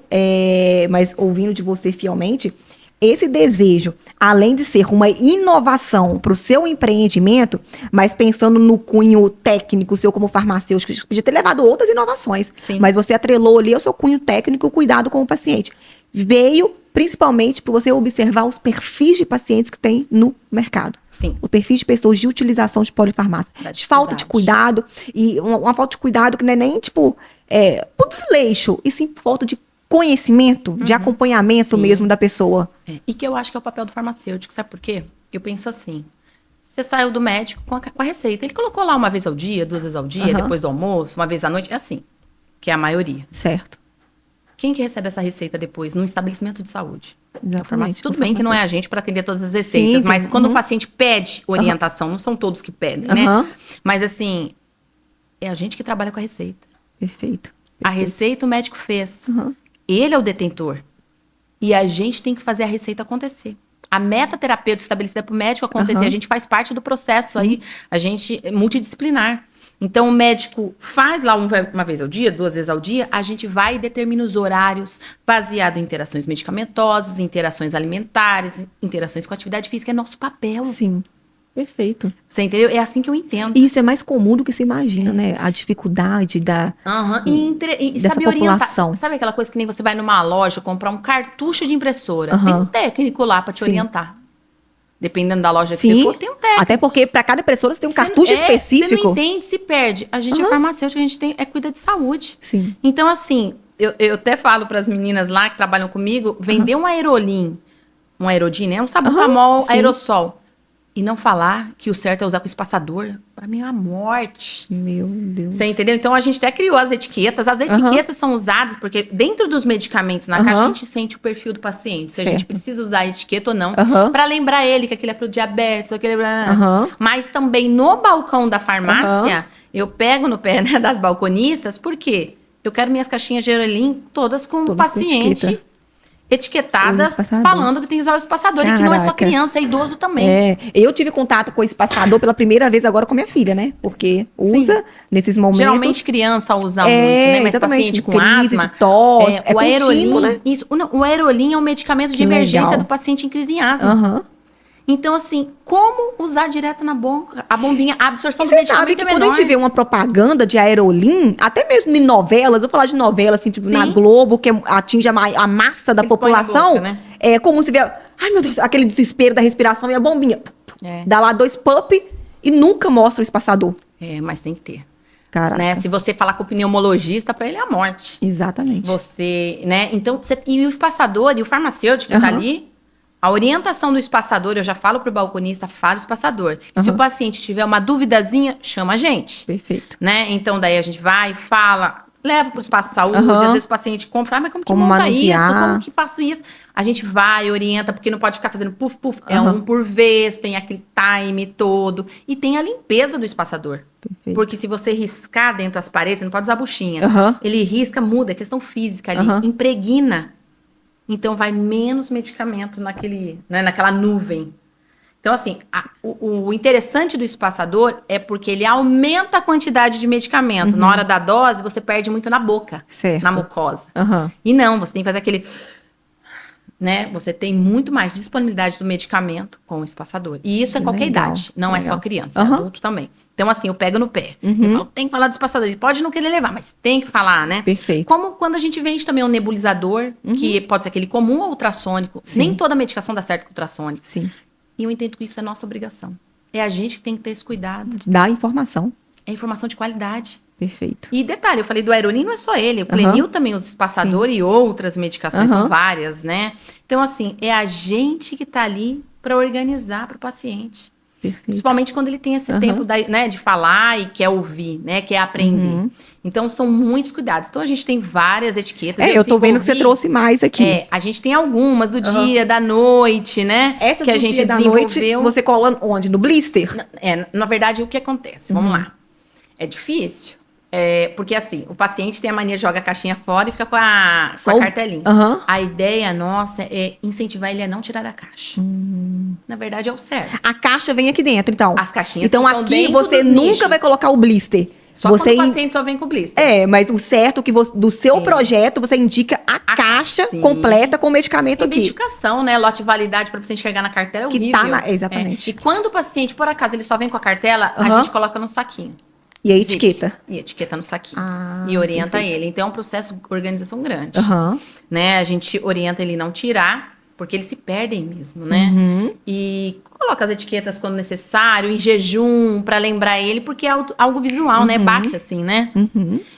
mas ouvindo de você fielmente, esse desejo, além de ser uma inovação para o seu empreendimento, mas pensando no cunho técnico seu como farmacêutico, que podia ter levado outras inovações. Sim. Mas você atrelou ali ao seu cunho técnico, o cuidado com o paciente. Veio principalmente para você observar os perfis de pacientes que tem no mercado. Sim. O perfil de pessoas de utilização de polifarmácia. De falta de cuidado, e uma falta de cuidado que não é nem, tipo, por desleixo, e sim por falta de conhecimento, de acompanhamento mesmo da pessoa. E que eu acho que é o papel do farmacêutico, sabe por quê? Eu penso assim, você saiu do médico com a receita, ele colocou lá uma vez ao dia, 2 vezes ao dia, depois do almoço, uma vez à noite, é assim, que é a maioria. Certo. Quem que recebe essa receita depois? Num estabelecimento de saúde. Exatamente. Tudo bem que não é a gente para atender todas as receitas, mas quando o paciente pede orientação, não são todos que pedem, né? Mas assim, é a gente que trabalha com a receita. Perfeito. A receita o médico fez. Ele é o detentor. E a gente tem que fazer a receita acontecer. A meta terapêutica estabelecida para o médico acontecer, a gente faz parte do processo aí, a gente é multidisciplinar. Então, o médico faz lá uma vez ao dia, 2 vezes ao dia, a gente vai e determina os horários baseado em interações medicamentosas, interações alimentares, interações com a atividade física. É nosso papel. Sim, perfeito. Você entendeu? É assim que eu entendo. E isso é mais comum do que você imagina, né? A dificuldade da E dessa sabe população. orientar. Sabe aquela coisa que nem você vai numa loja comprar um cartucho de impressora? Tem um técnico lá para te orientar. Dependendo da loja que você for, tem um técnico. Até porque para cada impressora você tem um cartucho específico. Você não entende, se perde. A gente é farmacêutica, a gente cuida de saúde. Sim. Então, assim, eu até falo para as meninas lá que trabalham comigo, vender um aerolim, um aerodin, né? Um sabutamol aerossol. E não falar que o certo é usar com espaçador, para mim é uma morte. Meu Deus. Você entendeu? Então, a gente até criou as etiquetas. As etiquetas são usadas porque dentro dos medicamentos na caixa, a gente sente o perfil do paciente. Se a gente precisa usar a etiqueta ou não. Para lembrar ele que aquele é para o diabetes, aquele é Mas também no balcão da farmácia, eu pego no pé, né, das balconistas, porque eu quero minhas caixinhas de aerolim todas com o paciente etiquetadas falando que tem que usar o espaçador. E que não é só criança, é idoso também. Eu tive contato com o espaçador pela primeira vez agora com minha filha, né? Porque usa nesses momentos. Geralmente criança usa muito, né? Mas paciente com crise, asma. De tosse, o aerolim, né? Isso, o aerolim é um medicamento de emergência do paciente em crise em asma. Então, assim, como usar direto na boca? A bombinha, a absorção do medicamento sabe que é quando menor. a gente vê uma propaganda de aerolim, até mesmo em novelas, eu vou falar de novela, assim, tipo, na Globo, que atinge a massa da população, boca, né? É como se vê, ai meu Deus, aquele desespero da respiração e a bombinha. Dá lá 2 pup e nunca mostra o espaçador. Mas tem que ter. Caraca. Né? Se você falar com o pneumologista, para ele é a morte. Exatamente. Você, né? Então, e o espaçador e o farmacêutico que tá ali, a orientação do espaçador, eu já falo pro balconista, fala espaçador. Se o paciente tiver uma duvidazinha, chama a gente. Perfeito. Né? Então, daí a gente vai, fala, leva pro espaço de saúde, às vezes o paciente compra, mas como que monta manusear? isso? Como que faço isso? A gente vai, orienta, porque não pode ficar fazendo puff, puff. É um por vez, tem aquele time todo. E tem a limpeza do espaçador. Perfeito. Porque se você riscar dentro das paredes, você não pode usar buchinha. Ele risca, muda, é questão física ali, impregna. Então, vai menos medicamento naquela nuvem. Então, assim, o interessante do espaçador é porque ele aumenta a quantidade de medicamento. Na hora da dose, você perde muito na boca, na mucosa. E não, você tem que fazer aquele... Né? Você tem muito mais disponibilidade do medicamento com o espaçador. E isso é qualquer idade, não é só criança, é adulto também. Então, assim, eu pego no pé. Eu falo, tem que falar do espaçador. Ele pode não querer levar, mas tem que falar, né? Perfeito. Como quando a gente vende também um nebulizador, que pode ser aquele comum ou ultrassônico. Nem toda medicação dá certo com ultrassônico. E eu entendo que isso é nossa obrigação. É a gente que tem que ter esse cuidado. Dá informação. É informação de qualidade. Perfeito. E detalhe, eu falei do aerolim, não é só ele. O Plenil também usa espaçador e outras medicações, são várias, né? Então, assim, é a gente que tá ali para organizar para o paciente. Perfeito. Principalmente quando ele tem esse tempo né, de falar e quer ouvir, né? Quer aprender. Então, são muitos cuidados. Então, a gente tem várias etiquetas. Eu tô vendo que você trouxe mais aqui. A gente tem algumas do dia, da noite, né? Essa que do a gente dia, da noite, você cola onde? No blister? Na verdade, o que acontece? Vamos lá. É difícil. Porque assim, o paciente tem a mania de jogar a caixinha fora e fica com a cartelinha. Aham. A ideia nossa é incentivar ele a não tirar da caixa. Na verdade, é o certo. A caixa vem aqui dentro, então. As caixinhas Então ficam aqui dentro você dos nunca nichos. vai colocar o blister. Só você quando o paciente só vem com blister. mas o certo que do seu projeto, você indica a caixa sim. completa com o medicamento aqui. Identificação, né? Lote de validade para você enxergar na cartela é horrível. Exatamente. E quando o paciente, por acaso, ele só vem com a cartela, a gente coloca no saquinho. E a etiqueta. E etiqueta no saquinho. E orienta perfeito. ele. Então é um processo de organização grande. Aham. Né? A gente orienta ele não tirar, porque eles se perdem mesmo, né? E coloca as etiquetas quando necessário, em jejum, para lembrar ele, porque é algo visual, né? Bate assim, né?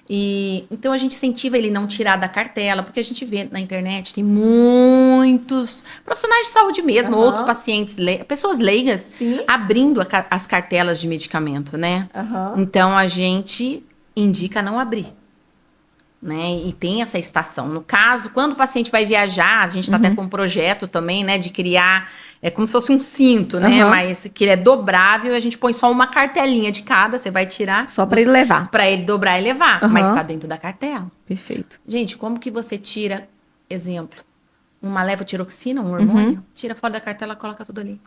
E então a gente incentiva ele não tirar da cartela, porque a gente vê na internet, tem muitos profissionais de saúde mesmo, outros pacientes, pessoas leigas, abrindo as cartelas de medicamento, né? Então a gente indica não abrir. Né? E tem essa estação. No caso, quando o paciente vai viajar, a gente está até com um projeto também, né? De criar, como se fosse um cinto, né? Mas que ele é dobrável, a gente põe só uma cartelinha de cada, você vai tirar. Só para ele levar. Para ele dobrar e levar, mas está dentro da cartela. Perfeito. Gente, como que você tira, exemplo, uma levotiroxina, um hormônio, tira fora da cartela, coloca tudo ali.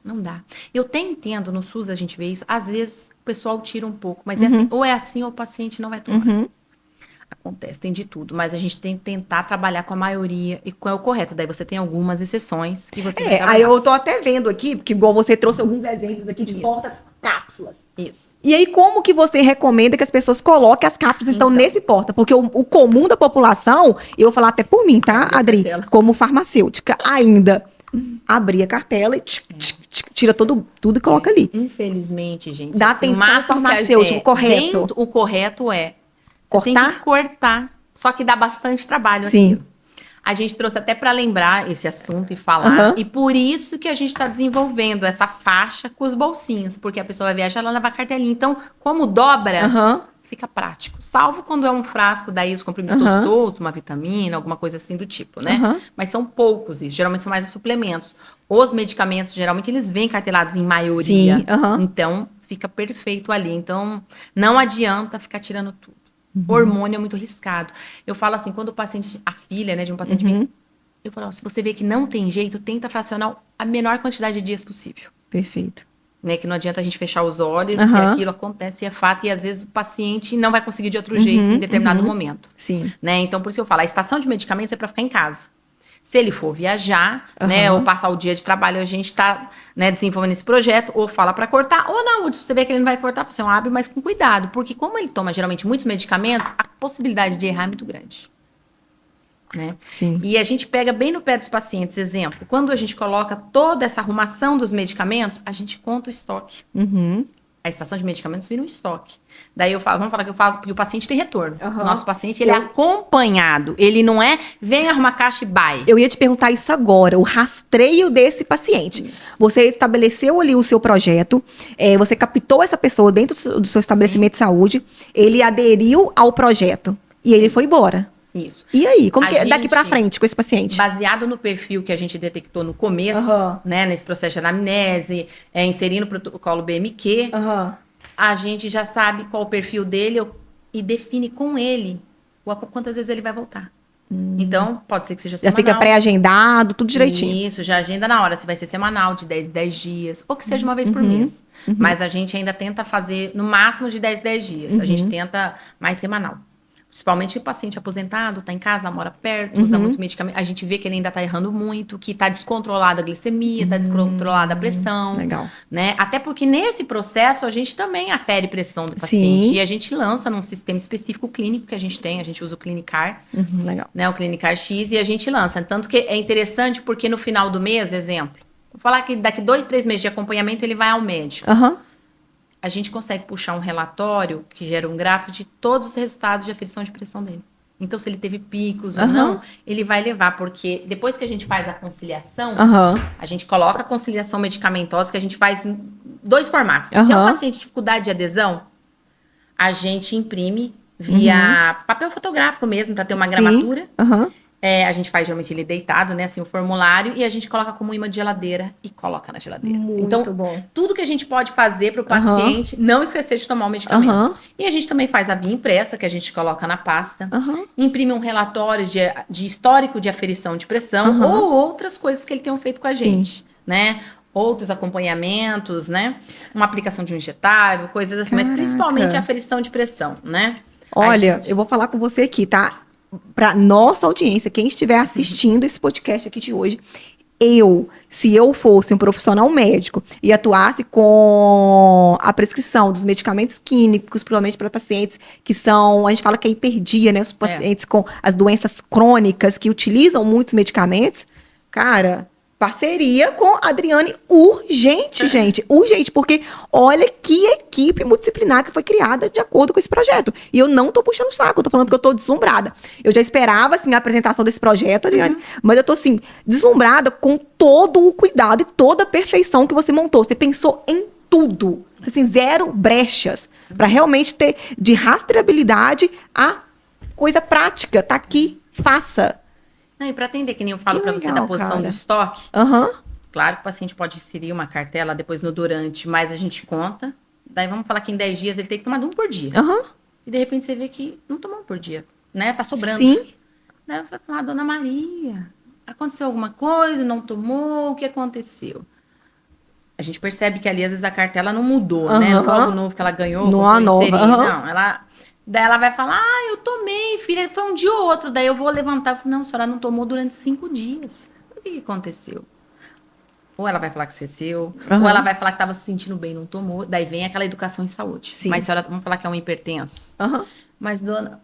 Não dá. Eu até entendo, no SUS a gente vê isso, às vezes o pessoal tira um pouco, mas é assim ou o paciente não vai tomar. Acontece, tem de tudo, mas a gente tem que tentar trabalhar com a maioria e qual é o correto. Daí você tem algumas exceções que você vai trabalhar. Aí eu tô até vendo aqui, porque igual você trouxe alguns exemplos aqui de porta-cápsulas. Isso. E aí, como que você recomenda que as pessoas coloquem as cápsulas, então, nesse porta? Porque o comum da população, eu vou falar até por mim, tá, Adri? Como farmacêutica, ainda abrir a cartela e tira tudo e coloca ali. Infelizmente, gente. Dá atenção ao farmacêutico, correto. O correto é você tem cortar? que cortar, só que dá bastante trabalho aquilo. A gente trouxe até para lembrar esse assunto e falar, e por isso que a gente está desenvolvendo essa faixa com os bolsinhos, porque a pessoa vai viajar, ela leva a cartelinha. Então, como dobra, fica prático. Salvo quando é um frasco, daí os comprimidos todos soltos, uma vitamina, alguma coisa assim do tipo, né? Mas são poucos isso, geralmente são mais os suplementos. Os medicamentos, geralmente, eles vêm cartelados em maioria. Então, fica perfeito ali. Então, não adianta ficar tirando tudo. Hormônio é muito arriscado. Eu falo assim, quando o paciente, a filha, né, de um paciente, eu falo, se você vê que não tem jeito, tenta fracionar a menor quantidade de dias possível. Perfeito. Né, que não adianta a gente fechar os olhos, que aquilo acontece e é fato, e às vezes o paciente não vai conseguir de outro jeito em determinado momento. Né? Então, por isso que eu falo, a estação de medicamentos é para ficar em casa. Se ele for viajar, né, ou passar o dia de trabalho, a gente está, né, desenvolvendo esse projeto, ou fala para cortar, ou não, se você vê que ele não vai cortar, você abre, mas com cuidado, porque como ele toma geralmente muitos medicamentos, a possibilidade de errar é muito grande. Né? E a gente pega bem no pé dos pacientes, exemplo, quando a gente coloca toda essa arrumação dos medicamentos, a gente conta o estoque. A estação de medicamentos vira um estoque. Daí eu falo, vamos falar que eu falo, porque o paciente tem retorno. O nosso paciente, ele é acompanhado. Ele não é, vem arrumar caixa e vai. Eu ia te perguntar isso agora, o rastreio desse paciente. Você estabeleceu ali o seu projeto, você captou essa pessoa dentro do seu estabelecimento de saúde, ele aderiu ao projeto e ele foi embora. Isso. E aí, como que é daqui pra frente com esse paciente? Baseado no perfil que a gente detectou no começo, né, nesse processo de anamnese, inserindo o protocolo BMQ, a gente já sabe qual o perfil dele e define com ele quantas vezes ele vai voltar. Então, pode ser que seja semanal. Já fica pré-agendado, tudo direitinho. Isso, já agenda na hora, se vai ser semanal, de 10 em 10 dias, ou que seja uma vez por mês. Mas a gente ainda tenta fazer no máximo de 10 em 10 dias. A gente tenta mais semanal. Principalmente o paciente aposentado, está em casa, mora perto, usa muito medicamento. A gente vê que ele ainda está errando muito, que está descontrolada a glicemia, está descontrolada a pressão. Legal. Né? Até porque nesse processo a gente também afere pressão do paciente. E a gente lança num sistema específico clínico que a gente usa o Clinicar. Legal. Né? O Clinicar X e a gente lança. Tanto que é interessante porque no final do mês, exemplo, vou falar que daqui 2, 3 meses de acompanhamento ele vai ao médico. A gente consegue puxar um relatório que gera um gráfico de todos os resultados de aferição de pressão dele. Então, se ele teve picos ou não, ele vai levar, porque depois que a gente faz a conciliação, a gente coloca a conciliação medicamentosa, que a gente faz em 2 formatos. Se é um paciente de dificuldade de adesão, a gente imprime via papel fotográfico mesmo, para ter uma gramatura. A gente faz geralmente ele deitado, né? Assim, o formulário, e a gente coloca como imã de geladeira e coloca na geladeira. Muito então, bom. tudo que a gente pode fazer para o paciente não esquecer de tomar o medicamento. E a gente também faz a via impressa, que a gente coloca na pasta. Imprime um relatório de histórico de aferição de pressão ou outras coisas que ele tenha feito com a gente, né? Outros acompanhamentos, né? Uma aplicação de um injetável, coisas assim. Mas principalmente a aferição de pressão, né? Olha, eu vou falar com você aqui, tá? Para nossa audiência, quem estiver assistindo esse podcast aqui de hoje, se eu fosse um profissional médico e atuasse com a prescrição dos medicamentos químicos, principalmente para pacientes que são, a gente fala que é hiperdia, né? Os pacientes com as doenças crônicas que utilizam muitos medicamentos, cara, parceria com a Adriane urgente, gente. Urgente, porque olha que equipe multidisciplinar que foi criada de acordo com esse projeto. E eu não tô puxando o saco, eu tô falando porque eu tô deslumbrada. Eu já esperava, assim, a apresentação desse projeto, Adriane, mas eu tô, assim, deslumbrada com todo o cuidado e toda a perfeição que você montou. Você pensou em tudo. Assim, zero brechas. Para realmente ter de rastreabilidade a coisa prática. Tá aqui, faça. E para atender, que nem eu falo para você da posição do estoque, claro que o paciente pode inserir uma cartela depois no durante, mas a gente conta. Daí vamos falar que em 10 dias ele tem que tomar um por dia. E de repente você vê que não tomou um por dia, né? Tá sobrando. Sim. Daí você vai falar, Dona Maria, aconteceu alguma coisa, não tomou, o que aconteceu? A gente percebe que ali às vezes a cartela não mudou, né? Não foi algo novo que ela ganhou, não há nova. Não, daí ela vai falar, eu tomei, filha, foi um dia ou outro. Daí eu vou levantar e falar, não, a senhora não tomou durante 5 dias. O que aconteceu? Ou ela vai falar que esqueceu, ou ela vai falar que estava se sentindo bem, não tomou. Daí vem aquela educação em saúde. Sim. Mas a senhora, vamos falar que é um hipertenso. Mas dona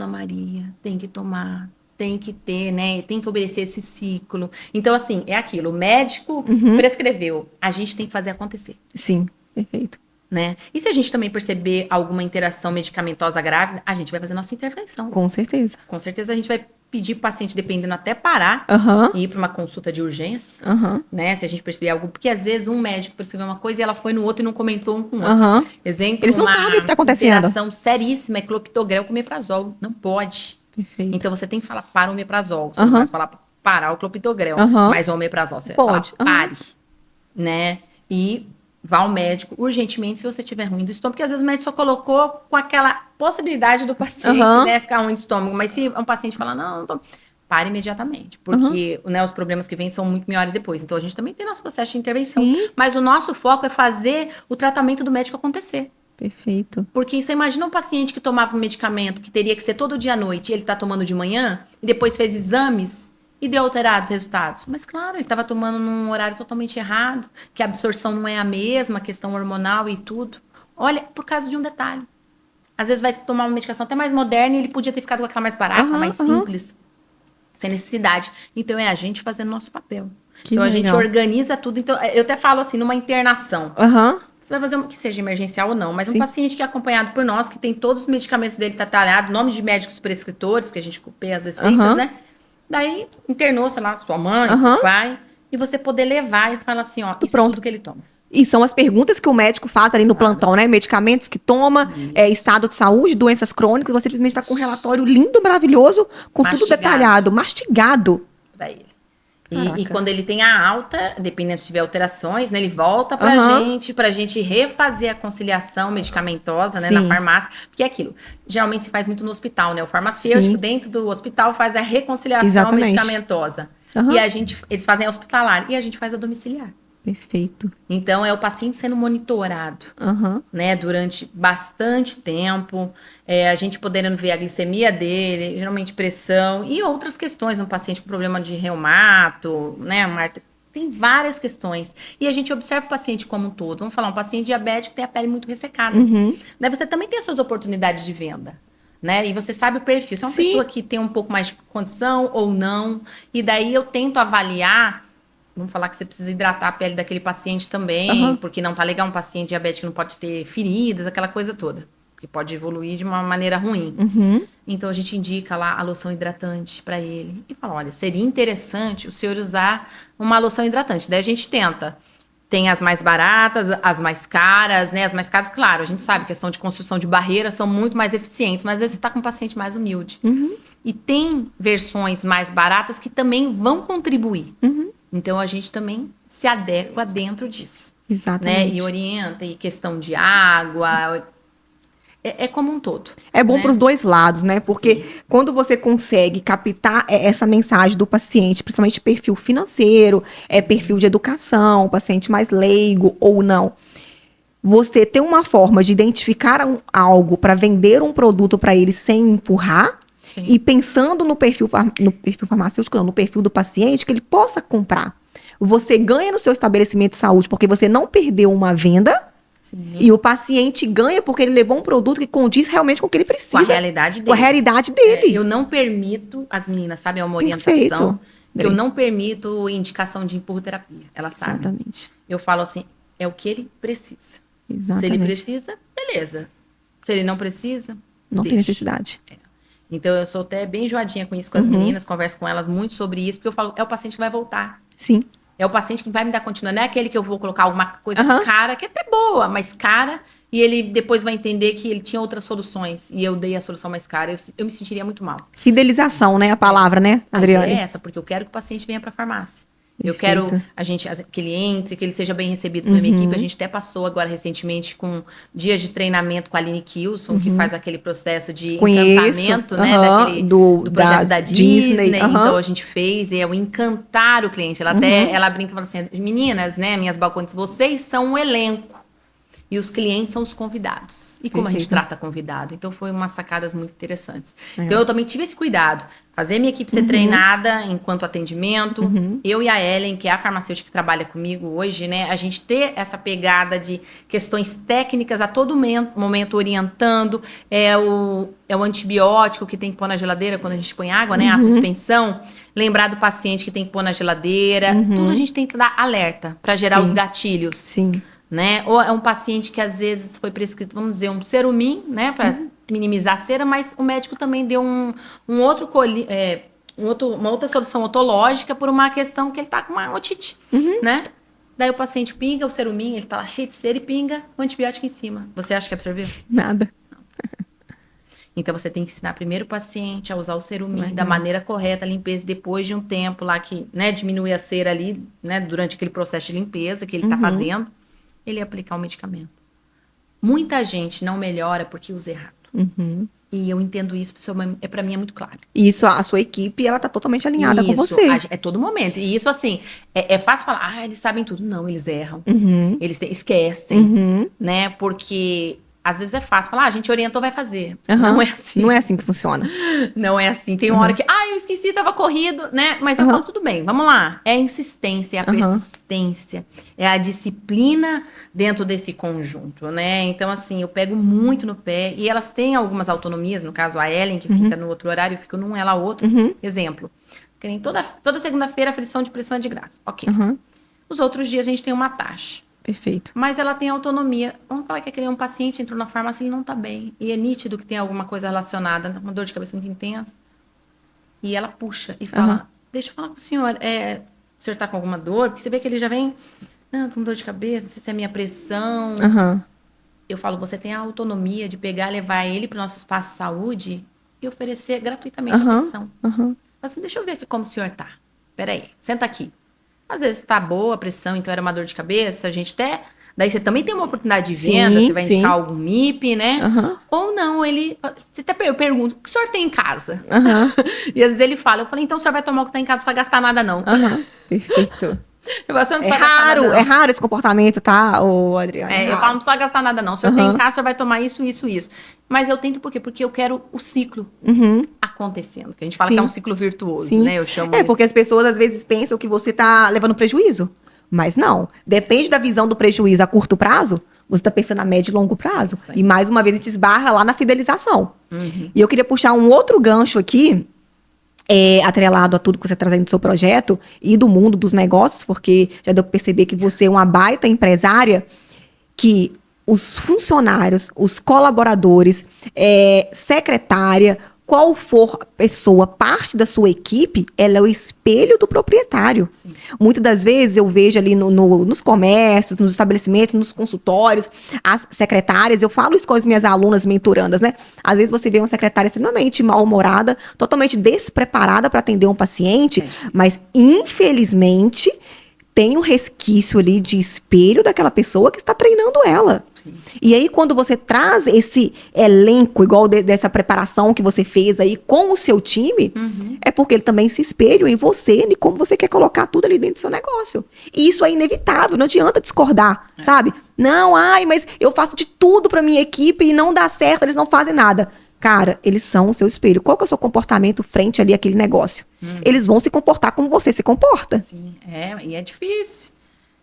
Maria, tem que tomar, tem que ter, né? Tem que obedecer esse ciclo. Então, assim, é aquilo. O médico prescreveu, a gente tem que fazer acontecer. Sim, perfeito. Né? E se a gente também perceber alguma interação medicamentosa grávida, a gente vai fazer nossa intervenção. Com certeza. Com certeza a gente vai pedir para o paciente, dependendo, até parar e ir para uma consulta de urgência, né? Se a gente perceber algo, porque às vezes um médico percebeu uma coisa e ela foi no outro e não comentou um com o outro. Exemplo, eles não sabem o que está acontecendo. Uma interação seríssima é clopidogrel com omeprazol. Não pode. Perfeito. Então você tem que falar para o omeprazol. Você não vai falar parar o clopidogrel, mas o omeprazol você pode. Vai falar pare, né? E vá ao médico urgentemente se você estiver ruim do estômago, porque às vezes o médico só colocou com aquela possibilidade do paciente, né, ficar ruim do estômago. Mas se um paciente falar, não tô... pare imediatamente, porque né, os problemas que vêm são muito maiores depois. Então a gente também tem nosso processo de intervenção. Mas o nosso foco é fazer o tratamento do médico acontecer. Perfeito. Porque você imagina um paciente que tomava um medicamento que teria que ser todo dia à noite, e ele tá tomando de manhã, e depois fez exames e deu alterados resultados. Mas, claro, ele estava tomando num horário totalmente errado, que a absorção não é a mesma, a questão hormonal e tudo. Olha, por causa de um detalhe. Às vezes vai tomar uma medicação até mais moderna e ele podia ter ficado com aquela mais barata, mais simples, sem necessidade. Então, é a gente fazendo nosso papel. Então, a gente organiza tudo. Então, eu até falo assim, numa internação. Você vai fazer que seja emergencial ou não, mas um paciente que é acompanhado por nós, que tem todos os medicamentos dele detalhados, nome de médicos prescritores, porque a gente copiia as receitas, né? Daí, internou, sei lá, sua mãe, seu pai, e você poder levar e falar assim, ó, isso é tudo que ele toma. E são as perguntas que o médico faz ali no plantão, né? Medicamentos que toma, estado de saúde, doenças crônicas, você simplesmente está com um relatório lindo, maravilhoso, com tudo detalhado, mastigado. Pra ele. E quando ele tem a alta, dependendo se tiver alterações, né, ele volta pra gente refazer a conciliação medicamentosa, né, na farmácia. Porque é aquilo, geralmente se faz muito no hospital, né? O farmacêutico dentro do hospital faz a reconciliação medicamentosa. E eles fazem a hospitalar e a gente faz a domiciliar. Perfeito. Então, é o paciente sendo monitorado, né, durante bastante tempo, a gente podendo ver a glicemia dele, geralmente pressão e outras questões, um paciente com problema de reumato, né, tem várias questões. E a gente observa o paciente como um todo. Vamos falar, um paciente diabético tem a pele muito ressecada. Daí você também tem as suas oportunidades de venda, né? E você sabe o perfil. Se é uma pessoa que tem um pouco mais de condição ou não, e daí eu tento avaliar. Vamos falar que você precisa hidratar a pele daquele paciente também, porque não tá legal um paciente diabético não pode ter feridas, aquela coisa toda. Que pode evoluir de uma maneira ruim. Então, a gente indica lá a loção hidratante para ele. E fala, olha, seria interessante o senhor usar uma loção hidratante. Daí a gente tenta. Tem as mais baratas, as mais caras, né? As mais caras, claro, a gente sabe que a questão de construção de barreiras são muito mais eficientes, mas às vezes você tá com um paciente mais humilde. E tem versões mais baratas que também vão contribuir. Então, a gente também se adequa dentro disso. Exatamente. Né? E orienta, e questão de água... É como um todo. É bom né? para os dois lados, né? Porque quando você consegue captar essa mensagem do paciente, principalmente perfil financeiro, perfil de educação, paciente mais leigo ou não, você tem uma forma de identificar algo para vender um produto para ele sem empurrar. Sim. E pensando no perfil farmacêutico, não, no perfil do paciente, que ele possa comprar. Você ganha no seu estabelecimento de saúde porque você não perdeu uma venda. Sim. E o paciente ganha porque ele levou um produto que condiz realmente com o que ele precisa. Com a realidade dele. Com a realidade dele. Eu não permito, as meninas sabem, é uma Perfeito. orientação, que eu não permito indicação de empurroterapia. Elas sabem. Exatamente. Eu falo assim, é o que ele precisa. Exatamente. Se ele precisa, beleza. Se ele não precisa, não deixa. tem necessidade. Então, eu sou até bem enjoadinha com isso, com as meninas, converso com elas muito sobre isso, porque eu falo, é o paciente que vai voltar. Sim. É o paciente que vai me dar continuidade. Não é aquele que eu vou colocar alguma coisa cara, que é até boa, mas cara, e ele depois vai entender que ele tinha outras soluções, e eu dei a solução mais cara. Eu me sentiria muito mal. Fidelização, né? A palavra, né, Adriane? É essa, porque eu quero que o paciente venha para a farmácia. Eu quero que ele entre, que ele seja bem recebido pela minha equipe. A gente até passou agora recentemente com dias de treinamento com a Aline Kilson, que faz aquele processo de encantamento, né? Do projeto da Disney. Então a gente fez, e é o encantar o cliente. Ela até ela brinca e fala assim: meninas, né, minhas balcones, vocês são um elenco. E os clientes são os convidados. E como a gente trata convidado? Então, foi umas sacadas muito interessantes. Então, eu também tive esse cuidado. Fazer minha equipe ser treinada enquanto atendimento. Eu e a Ellen, que é a farmacêutica que trabalha comigo hoje, né? A gente ter essa pegada de questões técnicas a todo momento orientando. É o antibiótico que tem que pôr na geladeira quando a gente põe água, né? A suspensão. Lembrar do paciente que tem que pôr na geladeira. Tudo a gente tem que dar alerta para gerar os gatilhos. Sim. Né? Ou é um paciente que às vezes foi prescrito, vamos dizer, um Serumim, né, para minimizar a cera, mas o médico também deu uma outra solução otológica por uma questão que ele tá com uma otite, né? Daí o paciente pinga o Serumim, ele tá lá cheio de cera e pinga o antibiótico em cima. Você acha que absorveu? Nada. Então, você tem que ensinar primeiro o paciente a usar o Serumim da maneira correta, a limpeza, depois de um tempo lá que, né, diminui a cera ali, né, durante aquele processo de limpeza que ele tá fazendo. Ele aplicar o medicamento. Muita gente não melhora porque usa errado. E eu entendo isso, para mim é muito claro. E isso, a sua equipe, ela tá totalmente alinhada com você. É todo momento. E isso, assim, é fácil falar, eles sabem tudo. Não, eles erram. Eles esquecem, né? Porque às vezes é fácil falar, a gente orientou, vai fazer. Não é assim. Não é assim que funciona. Não é assim. Tem uma hora que, eu esqueci, tava corrido, né? Mas eu falo, tudo bem, vamos lá. É a insistência, é a persistência, é a disciplina dentro desse conjunto, né? Então, assim, eu pego muito no pé. E elas têm algumas autonomias, no caso a Ellen, que fica no outro horário, eu fico num, ela outro. Exemplo, que nem toda segunda-feira a frição de pressão é de graça. Ok. Os outros dias a gente tem uma taxa. Perfeito. Mas ela tem autonomia. Vamos falar que aquele um paciente entrou na farmácia e ele não tá bem. E é nítido que tem alguma coisa relacionada, uma dor de cabeça muito intensa. E ela puxa e fala, deixa eu falar com o senhor, o senhor tá com alguma dor? Porque você vê que ele já vem, não, tô com dor de cabeça, não sei se é a minha pressão. Eu falo, você tem a autonomia de pegar, levar ele para o nosso espaço de saúde e oferecer gratuitamente a pressão. Assim, deixa eu ver aqui como o senhor tá. Peraí, senta aqui. Às vezes tá boa a pressão, então era uma dor de cabeça, a gente até... Daí você também tem uma oportunidade de venda, você vai indicar algum MIP, né? Ou não, você até eu pergunto, o que o senhor tem em casa? E às vezes ele fala, eu falei, então o senhor vai tomar o que tá em casa, não precisa gastar nada não. Perfeito. É raro esse comportamento, tá, Adriana? Eu falo, não precisa gastar nada não, o senhor tem em casa, o senhor vai tomar isso. Mas eu tento por quê? Porque eu quero o ciclo acontecendo, que a gente fala que é um ciclo virtuoso, né? Eu chamo isso. Porque as pessoas às vezes pensam que você tá levando prejuízo. Mas não, depende da visão do prejuízo a curto prazo, você está pensando a médio e longo prazo. E mais uma vez a gente esbarra lá na fidelização. E eu queria puxar um outro gancho aqui, atrelado a tudo que você está trazendo do seu projeto e do mundo dos negócios, porque já deu para perceber que você é uma baita empresária, que os funcionários, os colaboradores, secretária, qual for a pessoa, parte da sua equipe, ela é o espelho do proprietário. Sim. Muitas das vezes eu vejo ali nos comércios, nos estabelecimentos, nos consultórios, as secretárias, eu falo isso com as minhas alunas mentorandas, né? Às vezes você vê uma secretária extremamente mal-humorada, totalmente despreparada para atender um paciente, mas infelizmente tem um resquício ali de espelho daquela pessoa que está treinando ela. Sim. E aí, quando você traz esse elenco, igual dessa preparação que você fez aí com o seu time, é porque ele também se espelha em você e como você quer colocar tudo ali dentro do seu negócio. E isso é inevitável, não adianta discordar, sabe? Não, mas eu faço de tudo para minha equipe e não dá certo, eles não fazem nada. Cara, eles são o seu espelho. Qual que é o seu comportamento frente ali àquele negócio? Eles vão se comportar como você se comporta. Sim, e é difícil.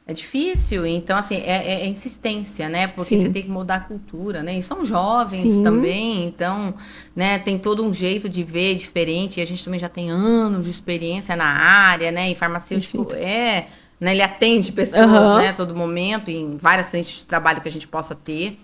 É difícil. Então, assim, é insistência, né? Porque você tem que mudar a cultura, né? E são jovens também, então, né? Tem todo um jeito de ver diferente. E a gente também já tem anos de experiência na área, né? E farmacêutico né? Ele atende pessoas, né? A todo momento, em várias frentes de trabalho que a gente possa ter.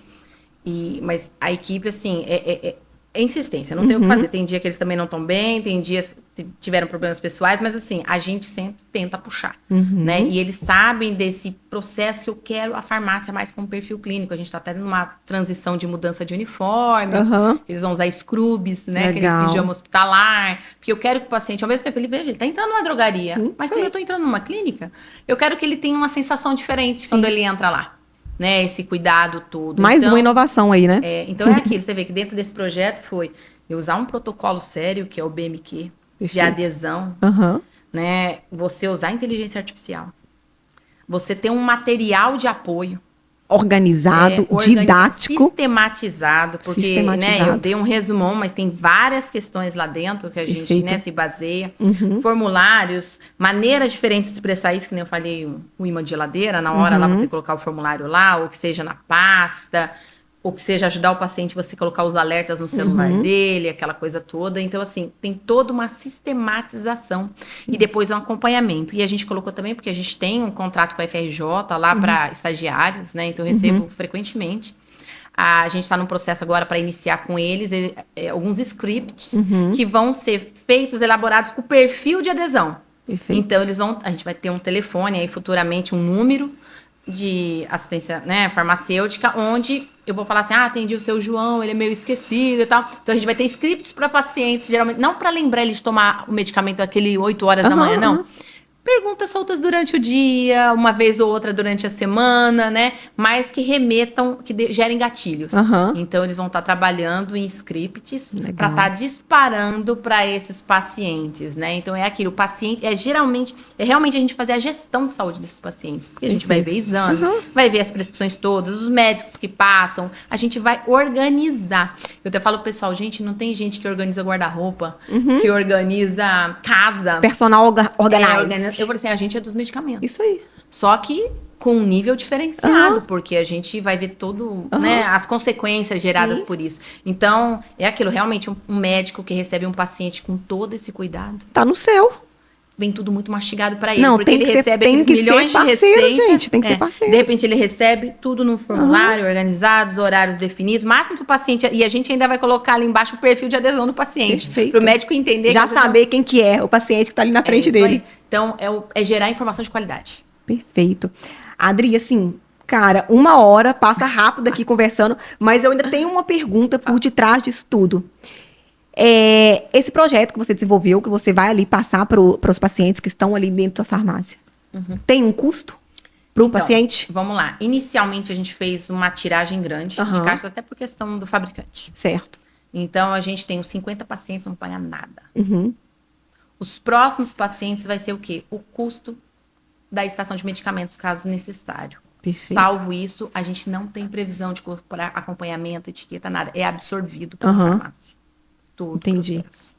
Mas a equipe, assim, é insistência, não tem o que fazer. Tem dia que eles também não estão bem, tem dias que tiveram problemas pessoais, mas assim, a gente sempre tenta puxar, né? E eles sabem desse processo que eu quero a farmácia mais com perfil clínico. A gente tá até numa transição de mudança de uniformes, eles vão usar scrubs, né? Aquele pijama hospitalar, porque eu quero que o paciente, ao mesmo tempo, ele veja, ele tá entrando numa drogaria, mas quando eu tô entrando numa clínica, eu quero que ele tenha uma sensação diferente quando ele entra lá. Né, esse cuidado todo. Mais uma inovação aí, né? Então é aquilo, você vê que dentro desse projeto foi eu usar um protocolo sério, que é o BMQ, de adesão, né? Você usar inteligência artificial. Você ter um material de apoio. Organizado, didático. Sistematizado, porque né, eu dei um resumão, mas tem várias questões lá dentro que a gente né, se baseia. Formulários, maneiras diferentes de expressar isso, que nem eu falei, o imã de geladeira, na hora lá você colocar o formulário lá, ou que seja na pasta, ou que seja ajudar o paciente você colocar os alertas no celular dele, aquela coisa toda. Então, assim, tem toda uma sistematização. E depois um acompanhamento. E a gente colocou também, porque a gente tem um contrato com a FRJ lá para estagiários, né? Então, eu recebo frequentemente. A gente está num processo agora para iniciar com eles alguns scripts que vão ser feitos, elaborados com perfil de adesão. Então, a gente vai ter um telefone aí futuramente, um número de assistência, né, farmacêutica, onde eu vou falar assim, atendi o seu João, ele é meio esquecido e tal. Então, a gente vai ter scripts para pacientes, geralmente, não para lembrar ele de tomar o medicamento aquele 8 horas da manhã, não. Perguntas soltas durante o dia, uma vez ou outra durante a semana, né? Mas que remetam, que gerem gatilhos. Então, eles vão estar trabalhando em scripts para estar disparando para esses pacientes, né? Então, é aquilo, o paciente, realmente a gente fazer a gestão de saúde desses pacientes. Porque a gente vai ver exame, vai ver as prescrições todas, os médicos que passam, a gente vai organizar. Eu até falo pro pessoal, gente, não tem gente que organiza guarda-roupa, que organiza casa. Personal organizado. Eu falei assim, a gente é dos medicamentos. Isso aí. Só que com um nível diferenciado, porque a gente vai ver todo, né, as consequências geradas por isso. Então, é aquilo, realmente, um médico que recebe um paciente com todo esse cuidado. Tá no céu. Vem tudo muito mastigado para ele, não, porque ele recebe aqueles milhões de receitas. Gente, tem que ser parceiro. De repente, ele recebe tudo num formulário, organizado, os horários definidos. O máximo que o paciente... E a gente ainda vai colocar ali embaixo o perfil de adesão do paciente. Para o médico entender... Já saber quem que é o paciente que está ali na frente dele. Aí. Então, é gerar informação de qualidade. Perfeito. Adri, assim, cara, 1 hora passa rápido aqui conversando, mas eu ainda tenho uma pergunta por detrás disso tudo. Esse projeto que você desenvolveu, que você vai ali passar para os pacientes que estão ali dentro da farmácia, tem um custo para o paciente? Vamos lá. Inicialmente, a gente fez uma tiragem grande de caixas, até por questão do fabricante. Certo. Então, a gente tem uns 50 pacientes, não paga nada. Os próximos pacientes vai ser o quê? O custo da estação de medicamentos, caso necessário. Perfeito. Salvo isso, a gente não tem previsão de acompanhamento, etiqueta, nada. É absorvido pela farmácia. Tudo. Entendi. Processo.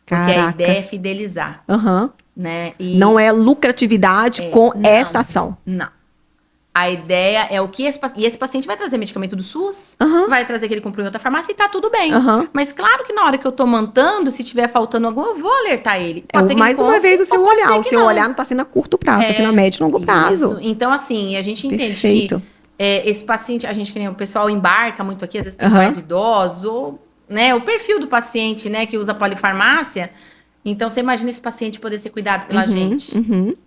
Porque a ideia é fidelizar. Né? E não é lucratividade com essa ação. Não. A ideia é o que esse paciente vai trazer medicamento do SUS, vai trazer que ele comprou em outra farmácia e tá tudo bem. Mas claro que na hora que eu tô montando, se tiver faltando algum, eu vou alertar ele. Pode ser que mais uma vez o seu olhar. O seu olhar não tá sendo a curto prazo, tá sendo a médio e longo prazo. Isso. Então, assim, a gente entende que esse paciente, o pessoal embarca muito aqui, às vezes tem mais idosos, ou né? O perfil do paciente, né, que usa polifarmácia. Então, você imagina esse paciente poder ser cuidado pela gente.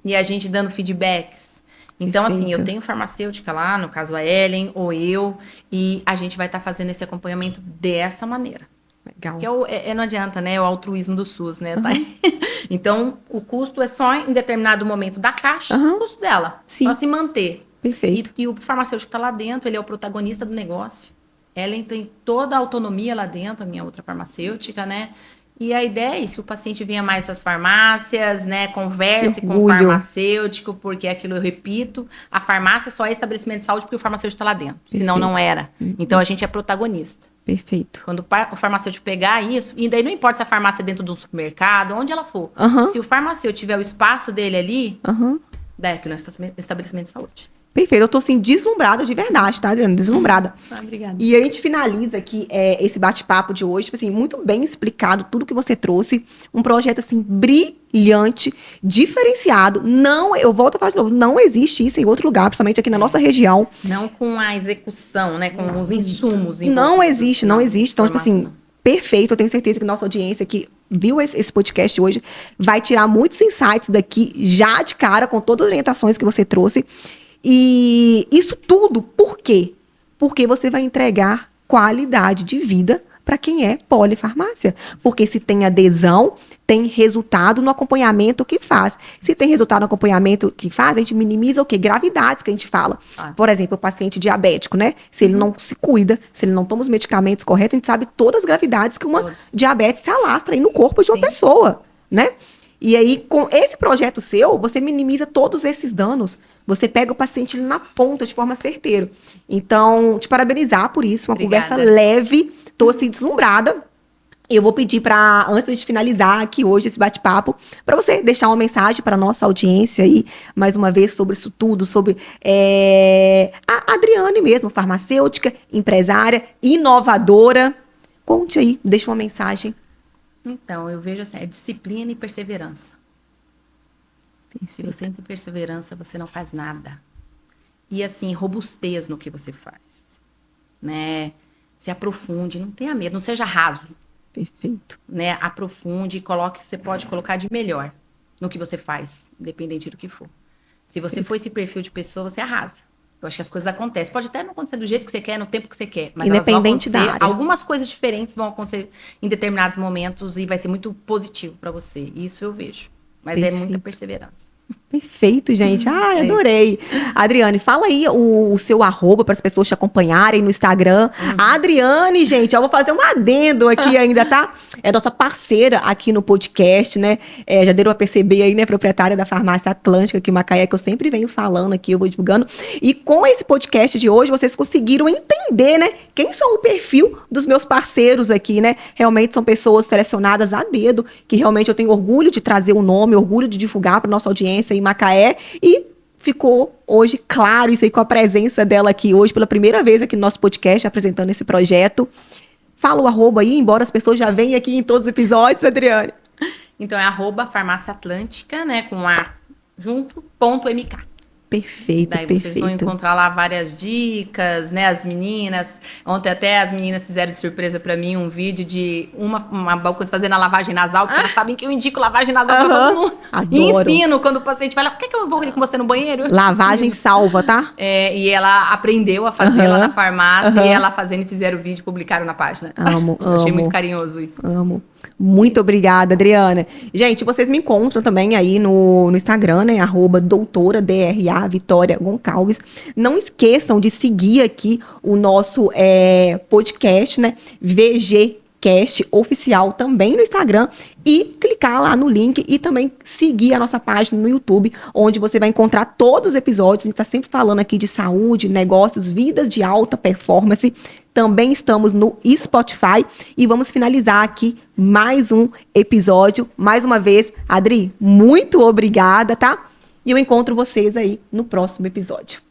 E a gente dando feedbacks. Então, assim, eu tenho farmacêutica lá, no caso a Ellen ou eu, e a gente vai estar fazendo esse acompanhamento dessa maneira. Legal. Que não adianta, né? O altruísmo do SUS, né? Tá? Então, o custo é só em determinado momento da caixa, o custo dela, para se manter. Perfeito. E o farmacêutico está lá dentro, ele é o protagonista do negócio. Ellen tem toda a autonomia lá dentro, a minha outra farmacêutica, né? E a ideia é isso, que o paciente venha mais às farmácias, né? Converse com o farmacêutico, porque aquilo eu repito, a farmácia só é estabelecimento de saúde porque o farmacêutico está lá dentro, senão não era. Então a gente é protagonista. Perfeito. Quando o farmacêutico pegar isso, e daí não importa se a farmácia é dentro de um supermercado, onde ela for. Se o farmacêutico tiver o espaço dele ali, daí aquilo é um estabelecimento de saúde. Perfeito, eu tô assim, deslumbrada de verdade, tá, Adriana? Deslumbrada. Obrigada. E a gente finaliza aqui esse bate-papo de hoje, tipo assim, muito bem explicado tudo que você trouxe. Um projeto, assim, brilhante, diferenciado. Não, eu volto a falar de novo, não existe isso em outro lugar, principalmente aqui na nossa região. Não com a execução, né? Com os insumos. Não existe. Então, tipo assim, perfeito. Eu tenho certeza que nossa audiência que viu esse podcast hoje vai tirar muitos insights daqui já de cara, com todas as orientações que você trouxe. E isso tudo, por quê? Porque você vai entregar qualidade de vida para quem é polifarmácia. Porque se tem adesão, tem resultado no acompanhamento que faz. Se tem resultado no acompanhamento que faz, a gente minimiza o quê? Gravidades que a gente fala. Por exemplo, o paciente diabético, né? Se ele não se cuida, se ele não toma os medicamentos corretos, a gente sabe todas as gravidades que uma diabetes se alastra aí no corpo de uma pessoa, né? E aí, com esse projeto seu, você minimiza todos esses danos. Você pega o paciente na ponta de forma certeira. Então, te parabenizar por isso. Uma conversa leve. Tô assim, deslumbrada. Eu vou pedir para, antes de finalizar aqui hoje esse bate-papo, para você deixar uma mensagem para nossa audiência aí, mais uma vez, sobre isso tudo, sobre a Adriane mesmo, farmacêutica, empresária, inovadora. Conte aí, deixa uma mensagem. Então, eu vejo assim, é disciplina e perseverança. Se você tem perseverança, você não faz nada. E assim, robustez no que você faz, né? Se aprofunde, não tenha medo, não seja raso. Perfeito. Né? Aprofunde e coloque o que você pode colocar de melhor no que você faz, independente do que for. Se você for esse perfil de pessoa, você arrasa. Eu acho que as coisas acontecem. Pode até não acontecer do jeito que você quer, no tempo que você quer. Mas independente elas vão da área. Algumas coisas diferentes vão acontecer em determinados momentos e vai ser muito positivo para você. Isso eu vejo. Mas é muita perseverança. Perfeito, gente. Ai, adorei. Adriane, fala aí o seu arroba para as pessoas te acompanharem no Instagram. A Adriane, gente, eu vou fazer um adendo aqui ainda, tá? É nossa parceira aqui no podcast, né? Já deram a perceber aí, né? Proprietária da Farmácia Atlântica aqui em Macaé, que eu sempre venho falando aqui, eu vou divulgando. E com esse podcast de hoje, vocês conseguiram entender, né? Quem são o perfil dos meus parceiros aqui, né? Realmente são pessoas selecionadas a dedo, que realmente eu tenho orgulho de trazer o nome, orgulho de divulgar para nossa audiência em Macaé, e ficou hoje claro isso aí com a presença dela aqui hoje, pela primeira vez aqui no nosso podcast, apresentando esse projeto. Fala o arroba aí, embora as pessoas já venham aqui em todos os episódios, Adriane. Então é arroba Farmácia Atlântica, né, com A junto, .mk. Perfeito, daí perfeito. Vocês vão encontrar lá várias dicas, né? As meninas, ontem até as meninas fizeram de surpresa pra mim um vídeo de uma coisa fazendo a lavagem nasal, porque elas sabem que eu indico lavagem nasal pra todo mundo. Adoro. E ensino quando o paciente vai lá, por que eu vou ir com você no banheiro? Lavagem salva, tá? E ela aprendeu a fazer lá na farmácia, e ela fazendo e fizeram o vídeo e publicaram na página. Amo, eu achei muito carinhoso isso. Amo. Muito obrigada, Adriana. Gente, vocês me encontram também aí no Instagram, né? @doutora DRA Vitória Goncalves. Não esqueçam de seguir aqui o nosso podcast, né? VGCast oficial também no Instagram, e clicar lá no link e também seguir a nossa página no YouTube, onde você vai encontrar todos os episódios. A gente está sempre falando aqui de saúde, negócios, vidas de alta performance. Também estamos no Spotify e vamos finalizar aqui mais um episódio. Mais uma vez, Adri, muito obrigada, tá? E eu encontro vocês aí no próximo episódio.